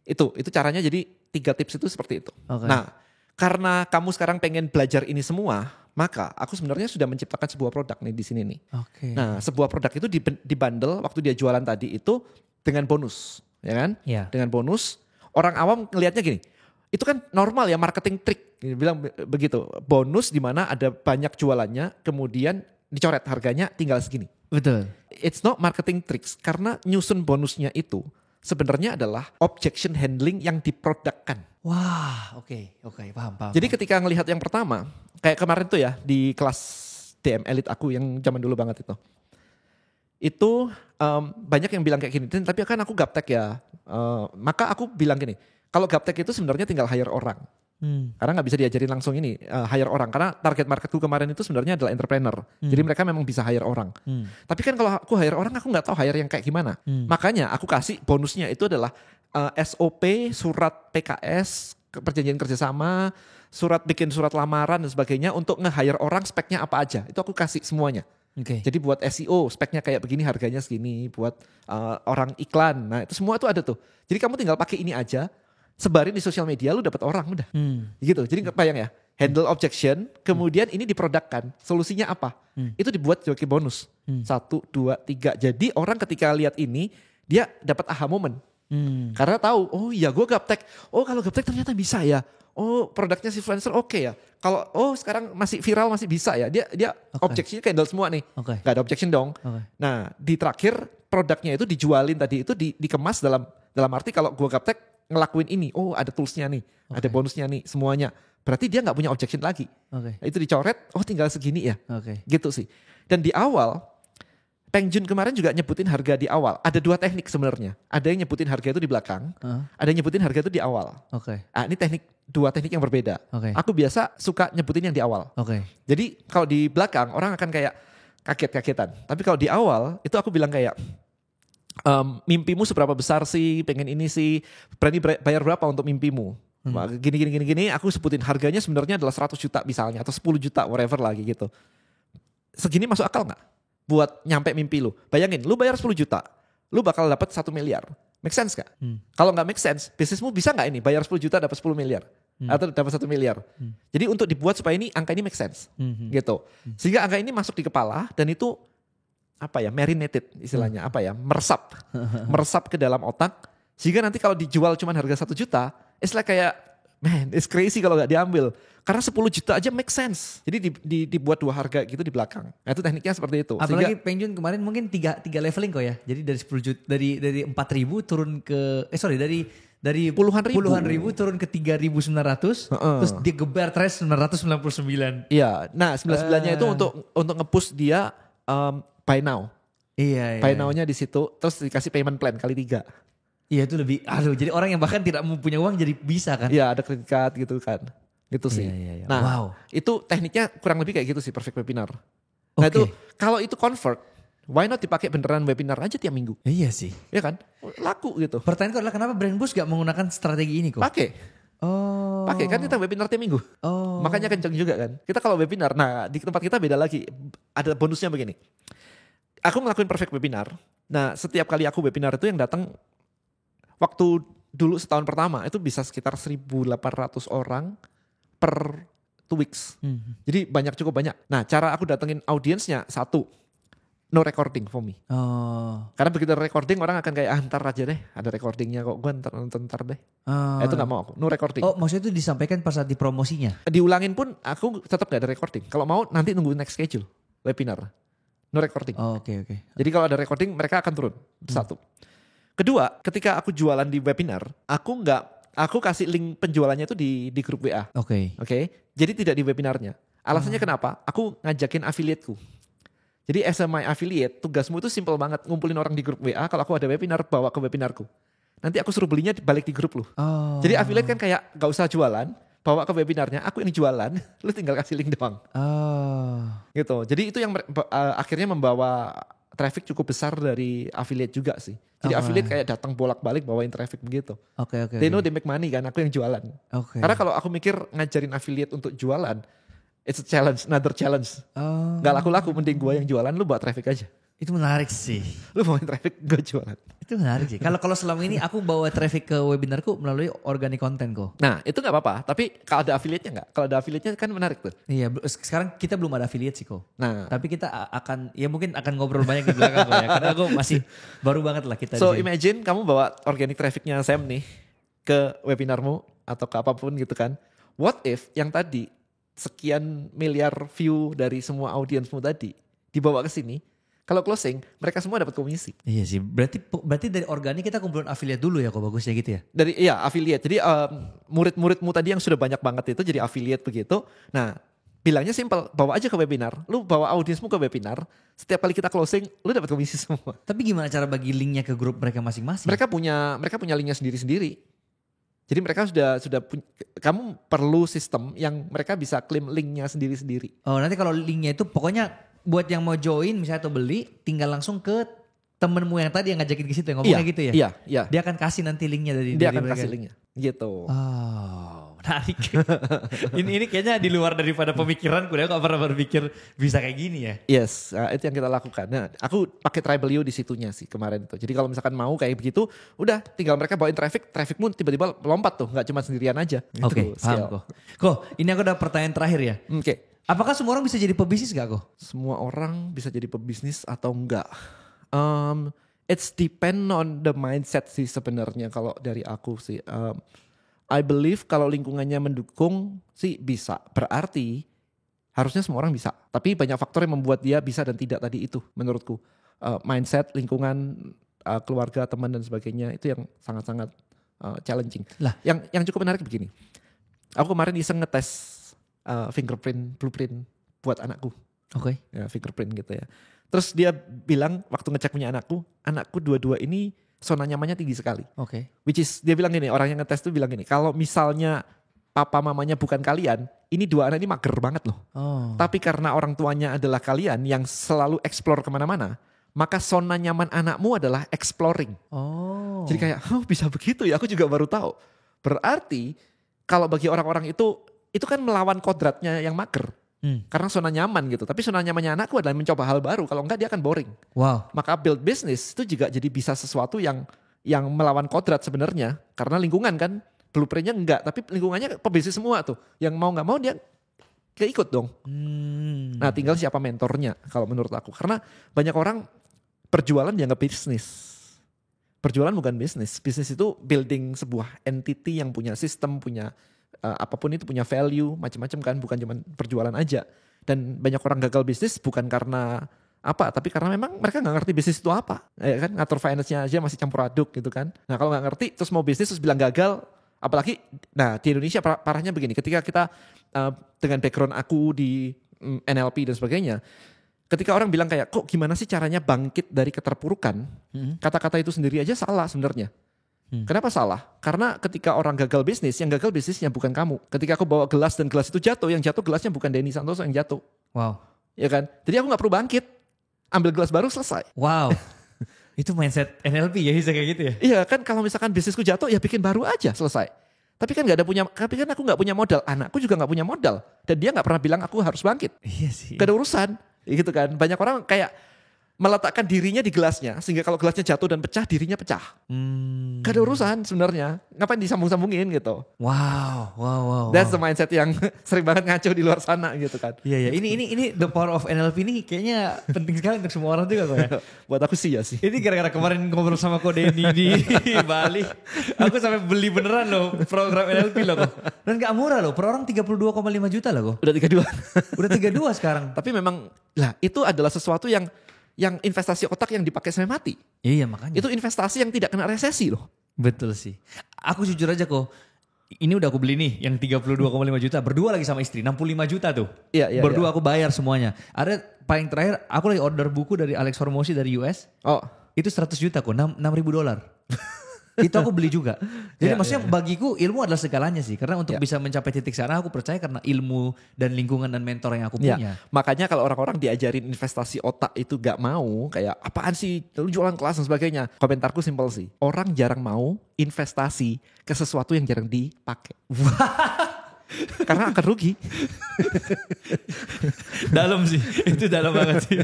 Itu caranya jadi 3 tips itu seperti itu. Nah, karena kamu sekarang pengen belajar ini semua, maka aku sebenarnya sudah menciptakan sebuah produk nih di sini nih. Nah, sebuah produk itu dibundle waktu dia jualan tadi itu dengan bonus, ya kan? Dengan bonus, orang awam ngelihatnya gini, itu kan normal ya marketing trick, bilang begitu. Bonus di mana ada banyak jualannya, kemudian dicoret harganya tinggal segini. Betul. It's not marketing tricks karena nyusun bonusnya itu sebenarnya adalah objection handling yang diprodukkan. Wah, oke, paham. Jadi ketika ngelihat yang pertama, kayak kemarin tuh ya di kelas DM Elite aku yang zaman dulu banget itu banyak yang bilang kayak gini, tapi kan aku gaptek ya, maka aku bilang gini, kalau gaptek itu sebenarnya tinggal hire orang. Karena gak bisa diajarin langsung ini, hire orang. Karena target marketku kemarin itu sebenarnya adalah entrepreneur. Jadi mereka memang bisa hire orang. Tapi kan kalau aku hire orang, aku gak tahu hire yang kayak gimana. Makanya aku kasih bonusnya itu adalah SOP, surat PKS, perjanjian kerjasama, bikin surat lamaran dan sebagainya untuk nge-hire orang speknya apa aja. Itu aku kasih semuanya. Jadi buat SEO speknya kayak begini, harganya segini. Buat orang iklan, nah itu semua tuh ada tuh. Jadi kamu tinggal pakai ini aja, sebarin di sosial media, lu dapat orang udah. Gitu. Jadi kebayang ya, handle objection, kemudian ini diprodukkan. Solusinya apa? Itu dibuat sebagai bonus. 1, 2, 3. Jadi orang ketika lihat ini, dia dapat aha moment. Karena tahu, oh iya gue gaptek. Oh kalau gaptek ternyata bisa ya. Oh produknya si influencer oke ya. Kalau sekarang masih viral masih bisa ya. Dia objectionnya handle semua nih. Gak ada objection dong. Nah di terakhir produknya itu dijualin tadi itu dikemas dalam arti kalau gue gaptek ngelakuin ini, ada toolsnya nih, ada bonusnya nih, semuanya. Berarti dia nggak punya objection lagi. Itu dicoret, tinggal segini ya. Gitu sih. Dan di awal, Peng Joon kemarin juga nyebutin harga di awal. Ada 2 teknik sebenarnya. Ada yang nyebutin harga itu di belakang, ada yang nyebutin harga itu di awal. Ini 2 teknik yang berbeda. Aku biasa suka nyebutin yang di awal. Jadi kalau di belakang orang akan kayak kaget-kagetan. Tapi kalau di awal itu aku bilang kayak, mimpimu seberapa besar sih, pengen ini sih, berani bayar berapa untuk mimpimu. Gini, aku sebutin harganya sebenarnya adalah 100 juta misalnya, atau 10 juta, whatever lagi gitu. Segini masuk akal gak? Buat nyampe mimpi lu. Bayangin, lu bayar 10 juta, lu bakal dapat 1 miliar. Make sense gak? Kalau gak make sense, bisnismu bisa gak ini bayar 10 juta dapat 10 miliar? Atau dapat 1 miliar? Jadi untuk dibuat supaya ini angka ini make sense. Gitu. Sehingga angka ini masuk di kepala dan itu marinated istilahnya, meresap ke dalam otak, sehingga nanti kalau dijual cuma harga 1 juta, it's like kayak, man, it's crazy kalau gak diambil, karena 10 juta aja make sense. Jadi dibuat 2 harga gitu di belakang. Nah itu tekniknya seperti itu. Apalagi Peng Joon kemarin mungkin 3 leveling kok ya, jadi dari 10 juta, dari 4.000 turun ke, dari puluhan ribu turun ke 3.900, terus dia geber terus 999. Iya, nah 99-nya itu untuk nge-push dia buy now. Iya. Buy now-nya di situ, terus dikasih payment plan kali 3. Iya itu lebih, jadi orang yang bahkan tidak mempunyai uang jadi bisa kan? Iya ada credit card gitu kan, gitu sih. Iya. Nah itu tekniknya kurang lebih kayak gitu sih, perfect webinar. Nah itu kalau itu convert, Why not dipakai beneran webinar aja tiap minggu? Iya sih. Ya kan? Laku gitu. Pertanyaanku adalah kenapa Brand Boost gak menggunakan strategi ini kok? Pakai. Oh. Pakai kan kita webinar tiap minggu. Oh. Makanya kenceng juga kan. Kita kalau webinar, nah di tempat kita beda lagi. Ada bonusnya begini. Aku ngelakuin perfect webinar. Nah setiap kali aku webinar itu yang datang waktu dulu setahun pertama itu bisa sekitar 1.800 orang per 2 weeks. Jadi cukup banyak. Nah cara aku datengin audiensnya satu, no recording for me. Oh. Karena begitu recording orang akan kayak ntar aja deh, ada recordingnya kok, gue ntar deh. Itu gak mau aku, no recording. Oh maksudnya itu disampaikan pas saat di promosinya? Diulangin pun aku tetap gak ada recording. Kalau mau nanti nunggu next schedule webinar, no recording. Oh, oke. Jadi kalau ada recording mereka akan turun. Satu. Kedua, ketika aku jualan di webinar, aku kasih link penjualannya itu di grup WA. Oke. Jadi tidak di webinarnya. Alasannya kenapa? Aku ngajakin affiliateku. Jadi as a my affiliate, tugasmu itu simple banget. Ngumpulin orang di grup WA, kalau aku ada webinar, bawa ke webinarku. Nanti aku suruh belinya balik di grup lu. Oh. Jadi affiliate kan kayak gak usah jualan, bawa ke webinarnya, aku ini jualan, lu tinggal kasih link doang. Oh. Gitu. Jadi itu yang akhirnya membawa traffic cukup besar dari affiliate juga sih. Jadi affiliate kayak datang bolak-balik bawain traffic begitu. Oke. They know they make money kan, aku yang jualan. Oke. Karena kalau aku mikir ngajarin affiliate untuk jualan, it's a challenge, another challenge. Oh. Gak laku-laku, mending gue yang jualan, lu bawa traffic aja. Itu menarik sih. Lu bawain traffic, gue jualan. Itu menarik sih. Kalau selama ini aku bawa traffic ke webinarku melalui organic content kok. Nah itu gak apa-apa, tapi kalau ada affiliate-nya gak? Kalau ada affiliate-nya kan menarik tuh. Iya, sekarang kita belum ada affiliate sih kok. Nah. Tapi kita mungkin akan ngobrol banyak di belakang kok ya. Karena aku masih baru banget lah kita. So imagine kamu bawa organic traffic-nya Sam nih ke webinarmu atau ke apapun gitu kan. What if yang tadi sekian miliar view dari semua audiensmu tadi dibawa ke sini? Kalau closing, mereka semua dapat komisi. Iya sih, berarti dari organik kita kumpulin affiliate dulu ya kok, bagusnya gitu ya? Affiliate. Jadi murid-muridmu tadi yang sudah banyak banget itu jadi affiliate begitu. Nah bilangnya simple, bawa aja ke webinar. Lu bawa audiensmu ke webinar, setiap kali kita closing, lu dapat komisi semua. Tapi gimana cara bagi linknya ke grup mereka masing-masing? Mereka punya linknya sendiri-sendiri. Jadi mereka sudah kamu perlu sistem yang mereka bisa klaim linknya sendiri-sendiri. Oh nanti kalau linknya itu pokoknya buat yang mau join misalnya atau beli, tinggal langsung ke temenmu yang tadi yang ngajakin ke situ yang ngomongnya gitu ya? Iya. Dia akan kasih nanti linknya dari akan mereka. kasih linknya gitu. Oh menarik. ini kayaknya di luar daripada pemikiranku. Dia gak pernah berpikir bisa kayak gini ya? Yes, itu yang kita lakukan. Nah aku pakai Tribal di situnya sih kemarin itu. Jadi kalau misalkan mau kayak begitu, udah tinggal mereka bawain trafficmu tiba-tiba lompat tuh. Gak cuma sendirian aja. Oke, paham kok. Ini aku udah pertanyaan terakhir ya. Oke. Apakah semua orang bisa jadi pebisnis gak kok? Semua orang bisa jadi pebisnis atau enggak? It's depend on the mindset sih sebenarnya kalau dari aku sih. I believe kalau lingkungannya mendukung sih bisa. Berarti harusnya semua orang bisa. Tapi banyak faktor yang membuat dia bisa dan tidak tadi itu menurutku. Mindset, lingkungan, keluarga, teman dan sebagainya itu yang sangat-sangat challenging. Lah, yang cukup menarik begini. Aku kemarin iseng ngetes fingerprint, blueprint buat anakku. Oke. Ya, fingerprint gitu ya. Terus dia bilang waktu ngecek punya anakku dua-dua ini zona nyamannya tinggi sekali. Oke. Which is dia bilang gini, orang yang ngetes tuh bilang gini, kalau misalnya papa mamanya bukan kalian, ini dua anak ini mager banget loh. Oh. Tapi karena orang tuanya adalah kalian yang selalu explore kemana-mana, maka zona nyaman anakmu adalah exploring. Oh. Jadi kayak, bisa begitu ya, aku juga baru tahu. Berarti kalau bagi orang-orang itu kan melawan kodratnya yang mager. Karena zona nyaman gitu. Tapi zona nyamannya anakku adalah mencoba hal baru. Kalau enggak dia akan boring. Wow. Maka build business itu juga jadi bisa sesuatu yang melawan kodrat sebenarnya. Karena lingkungan kan, blueprintnya enggak. Tapi lingkungannya pebisnis semua tuh. Yang mau gak mau dia keikut dong. Nah tinggal siapa mentornya kalau menurut aku. Karena banyak orang berjualan dianggap bisnis. Berjualan bukan bisnis. Bisnis itu building sebuah entity yang punya sistem, punya apapun itu, punya value, macam-macam kan, bukan cuma perjualan aja. Dan banyak orang gagal bisnis bukan karena apa, tapi karena memang mereka nggak ngerti bisnis itu apa, ya kan, ngatur finance-nya aja masih campur aduk gitu kan. Nah kalau nggak ngerti terus mau bisnis terus bilang gagal, apalagi, nah di Indonesia parahnya begini, ketika kita dengan background aku di NLP dan sebagainya, ketika orang bilang kayak kok gimana sih caranya bangkit dari keterpurukan, kata-kata itu sendiri aja salah sebenarnya. Kenapa salah? Karena ketika orang gagal bisnis, yang gagal bisnisnya bukan kamu. Ketika aku bawa gelas dan gelas itu jatuh, yang jatuh gelasnya bukan Denny Santoso yang jatuh. Wow. Ya kan? Jadi aku gak perlu bangkit. ambil gelas baru selesai. Wow. Itu mindset NLP ya, bisa kayak gitu ya? Iya kan, kalau misalkan bisnisku jatuh ya bikin baru aja, selesai. Tapi kan aku nggak punya modal, anakku juga nggak punya modal, dan dia nggak pernah bilang aku harus bangkit. Iya sih. Gak ada urusan, gitu kan. Banyak orang kayak meletakkan dirinya di gelasnya, sehingga kalau gelasnya jatuh dan pecah, dirinya pecah. Gak ada urusan sebenarnya. Ngapain disambung-sambungin gitu. Wow. That's the mindset yang sering banget ngaco di luar sana gitu kan. Iya. Ini the power of NLP ini kayaknya penting sekali untuk semua orang juga kok ya. Buat aku sih ya sih. Ini gara-gara kemarin ngobrol sama Ko Denny di Bali. Aku sampai beli beneran loh program NLP loh kok. Dan gak murah loh, per orang 32,5 juta loh kok. Udah 32. Udah 32 sekarang. Tapi memang lah itu adalah sesuatu yang investasi otak yang dipakai sampai mati. Iya makanya. Itu investasi yang tidak kena resesi loh. Betul sih. Aku jujur aja kok. Ini udah aku beli nih yang 32,5 juta. Berdua lagi sama istri 65 juta tuh. Iya. Berdua aku bayar semuanya. Ada paling terakhir aku lagi order buku dari Alex Hormozi dari US. Oh. Itu 100 juta kok, $6.000. Itu aku beli juga. Jadi maksudnya bagiku ilmu adalah segalanya sih. Karena untuk bisa mencapai titik sana aku percaya karena ilmu dan lingkungan dan mentor yang aku punya. Makanya kalau orang-orang diajarin investasi otak itu gak mau, kayak apaan sih lu jualan kelas dan sebagainya. Komentarku simpel sih. Orang jarang mau investasi ke sesuatu yang jarang dipakai. Karena akan rugi. Dalam sih. Itu dalam banget sih.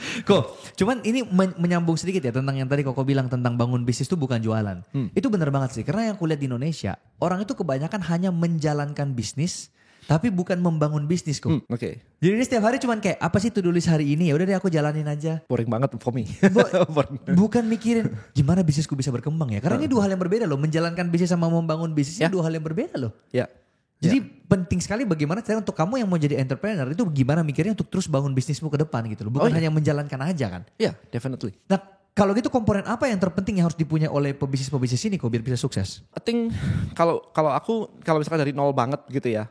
Kok, cuman ini menyambung sedikit ya tentang yang tadi Koko bilang tentang bangun bisnis itu bukan jualan. Itu benar banget sih. Karena yang kulihat di Indonesia, orang itu kebanyakan hanya menjalankan bisnis, tapi bukan membangun bisnis kok. Oke. Jadi dia setiap hari cuman kayak apa sih to do list hari ini? Ya udah deh aku jalanin aja. Boring banget for me. Bukan mikirin gimana bisnisku bisa berkembang ya. Karena ini dua hal yang berbeda loh. Menjalankan bisnis sama membangun bisnis ini dua hal yang berbeda loh. Ya. Jadi penting sekali bagaimana cara untuk kamu yang mau jadi entrepreneur itu gimana mikirnya untuk terus bangun bisnismu ke depan gitu loh. Bukan hanya menjalankan aja kan. Iya, definitely. Nah kalau gitu komponen apa yang terpenting yang harus dipunya oleh pebisnis-pebisnis ini kok biar bisa sukses? I think kalau misalkan dari nol banget gitu ya.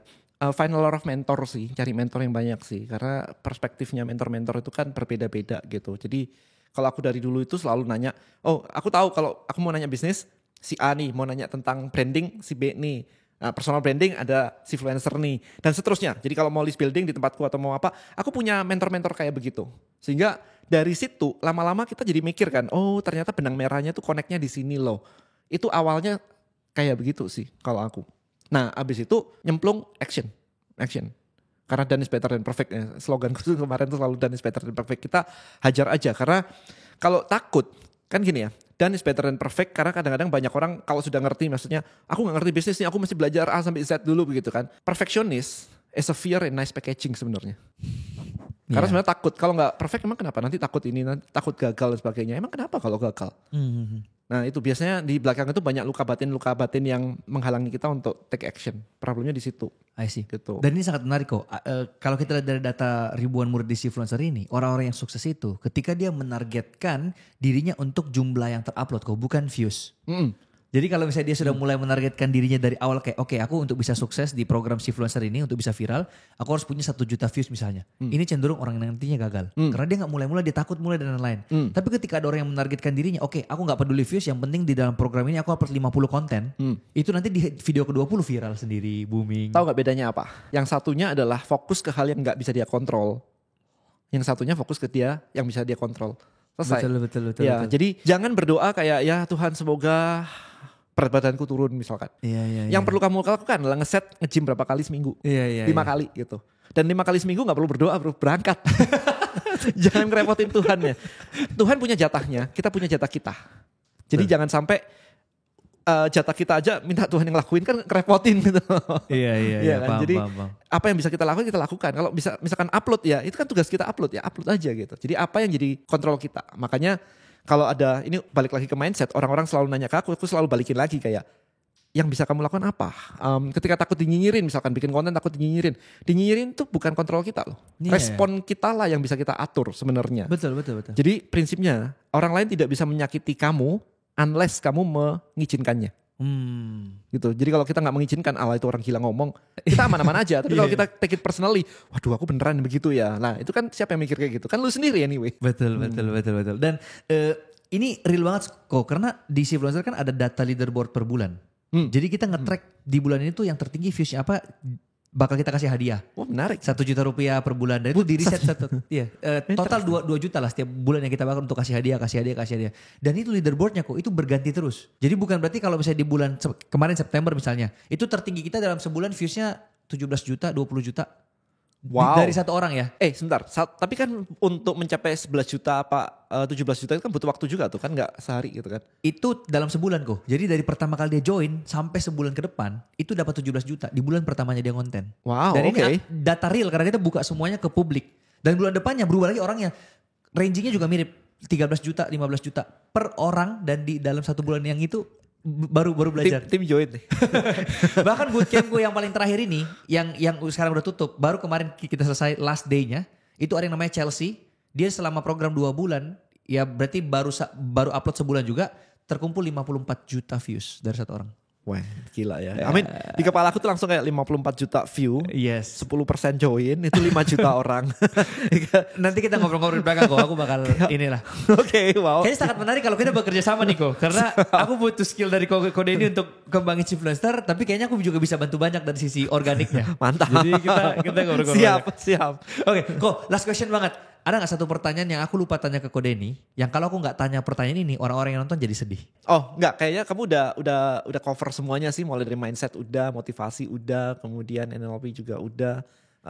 Find a lot of mentor sih, cari mentor yang banyak sih. Karena perspektifnya mentor-mentor itu kan berbeda-beda gitu. Jadi kalau aku dari dulu itu selalu nanya, oh aku tahu kalau aku mau nanya bisnis, si A nih mau nanya tentang branding, si B nih. Nah, personal branding ada si influencer nih dan seterusnya. Jadi kalau mau list building di tempatku atau mau apa, aku punya mentor-mentor kayak begitu. Sehingga dari situ lama-lama kita jadi mikir kan, oh ternyata benang merahnya tuh connect-nya di sini loh. Itu awalnya kayak begitu sih kalau aku. Nah abis itu nyemplung action. Karena done is better than perfect. Sloganku tuh kemarin tuh selalu done is better than perfect. Kita hajar aja karena kalau takut kan gini ya. Done is better than perfect karena kadang-kadang banyak orang kalau sudah ngerti maksudnya aku gak ngerti bisnis nih aku mesti belajar A sampai Z dulu begitu kan. Perfectionist is a fear in nice packaging sebenarnya. Karena sebenarnya takut kalau gak perfect emang kenapa nanti takut ini nanti takut gagal dan sebagainya. Emang kenapa kalau gagal? Nah itu biasanya di belakang itu banyak luka batin yang menghalangi kita untuk take action. Problemnya di situ. I see. Gitu. Dan ini sangat menarik kok. Kalau kita lihat dari data ribuan murid di influencer ini, orang-orang yang sukses itu ketika dia menargetkan dirinya untuk jumlah yang terupload kok, bukan views. Jadi kalau misalnya dia sudah mulai menargetkan dirinya dari awal kayak oke, aku untuk bisa sukses di program influencer ini untuk bisa viral, aku harus punya 1 juta views misalnya. Ini cenderung orang yang nantinya gagal. Karena dia gak mulai-mulai, dia takut mulai dan lain-lain. Tapi ketika ada orang yang menargetkan dirinya, oke, aku gak peduli views, yang penting di dalam program ini aku upload 50 konten. Itu nanti di video ke-20 viral sendiri, booming. Tahu gak bedanya apa? Yang satunya adalah fokus ke hal yang gak bisa dia kontrol. Yang satunya fokus ke dia yang bisa dia kontrol. Selesai. Betul. Ya, jadi jangan berdoa kayak ya Tuhan semoga berat badanku turun misalkan. Yang perlu kamu lakukan adalah nge-gym berapa kali seminggu. 5 kali gitu. Dan 5 kali seminggu gak perlu berdoa, perlu berangkat. Jangan ngerepotin Tuhan ya. Tuhan punya jatahnya, kita punya jatah kita. Jadi jangan sampai jatah kita aja minta Tuhan yang lakuin kan ngerepotin gitu. Iya, kan? Jadi apa yang bisa kita lakukan. Kalau bisa misalkan upload ya, itu kan tugas kita upload aja gitu. Jadi apa yang jadi kontrol kita. Makanya kalau ada, ini balik lagi ke mindset, orang-orang selalu nanya ke aku selalu balikin lagi kayak, yang bisa kamu lakukan apa? Ketika takut dinyinyirin, misalkan bikin konten takut dinyinyirin tuh bukan kontrol kita loh. Respon kita lah yang bisa kita atur sebenarnya. Betul. Jadi prinsipnya, orang lain tidak bisa menyakiti kamu unless kamu mengizinkannya. Gitu. Jadi kalau kita gak mengizinkan, Allah itu orang gila ngomong, kita aman-aman aja. Tapi kalau kita take it personally, waduh aku beneran begitu ya. Nah itu kan siapa yang mikir kayak gitu? Kan lu sendiri anyway. Betul. Dan ini real banget kok. Karena di influencer kan ada data leaderboard per bulan. Jadi kita nge-track di bulan ini tuh yang tertinggi viewsnya apa, bakal kita kasih hadiah. Wah menarik. 1 juta rupiah per bulan. Dan itu di riset iya, total 2 juta lah setiap bulan yang kita bakar untuk kasih hadiah. Dan itu leaderboardnya kok itu berganti terus. Jadi bukan berarti kalau misalnya di bulan kemarin September misalnya, itu tertinggi kita dalam sebulan viewsnya 17 juta, 20 juta. Wow. Dari satu orang ya. Sebentar. Tapi kan untuk mencapai 11 juta 17 juta itu kan butuh waktu juga tuh kan, gak sehari gitu kan. Itu dalam sebulan kok. Jadi dari pertama kali dia join sampai sebulan ke depan itu dapat 17 juta di bulan pertamanya dia konten. Wow. Dan ini data real karena kita buka semuanya ke publik. Dan bulan depannya berubah lagi orangnya. Rangingnya juga mirip 13 juta, 15 juta per orang, dan di dalam 1 bulan yang itu baru belajar. Tim join nih. Bahkan bootcamp gue yang paling terakhir ini yang sekarang udah tutup, baru kemarin kita selesai last day-nya, itu ada yang namanya Chelsea. Dia selama program 2 bulan, ya berarti baru upload sebulan juga, terkumpul 54 juta views dari 1 orang. Wah gila ya. Amin. Di kepala aku tuh langsung kayak 54 juta view. Yes. 10% join itu 5 juta orang. Nanti kita ngobrol-ngobrol di belakang kok. Aku bakal inilah. Oke, wow. Kayaknya sangat menarik kalau kita bekerja sama nih kok. Karena aku butuh skill dari kode ini untuk kembangin Chipfluencer. Tapi kayaknya aku juga bisa bantu banyak dari sisi organiknya. Mantap. Jadi kita ngobrol-ngobrol. Siap. Oke, kok last question banget. Ada gak satu pertanyaan yang aku lupa tanya ke Kodeni, yang kalau aku gak tanya pertanyaan ini, orang-orang yang nonton jadi sedih? Oh enggak, kayaknya kamu udah cover semuanya sih. Mulai dari mindset udah, motivasi udah, kemudian NLP juga udah,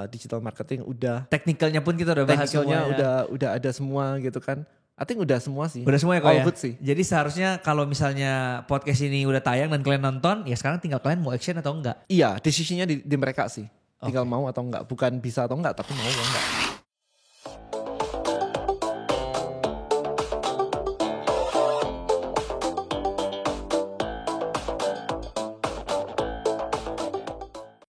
digital marketing udah. Teknikalnya pun kita udah bahas semuanya. udah ada semua gitu kan. I think udah semua sih. Udah semua ya kok All ya? good sih. Jadi seharusnya kalau misalnya podcast ini udah tayang dan kalian nonton, ya sekarang tinggal kalian mau action atau enggak. Iya, decisionnya di mereka sih. Tinggal mau atau enggak. Bukan bisa atau enggak, tapi mau atau enggak.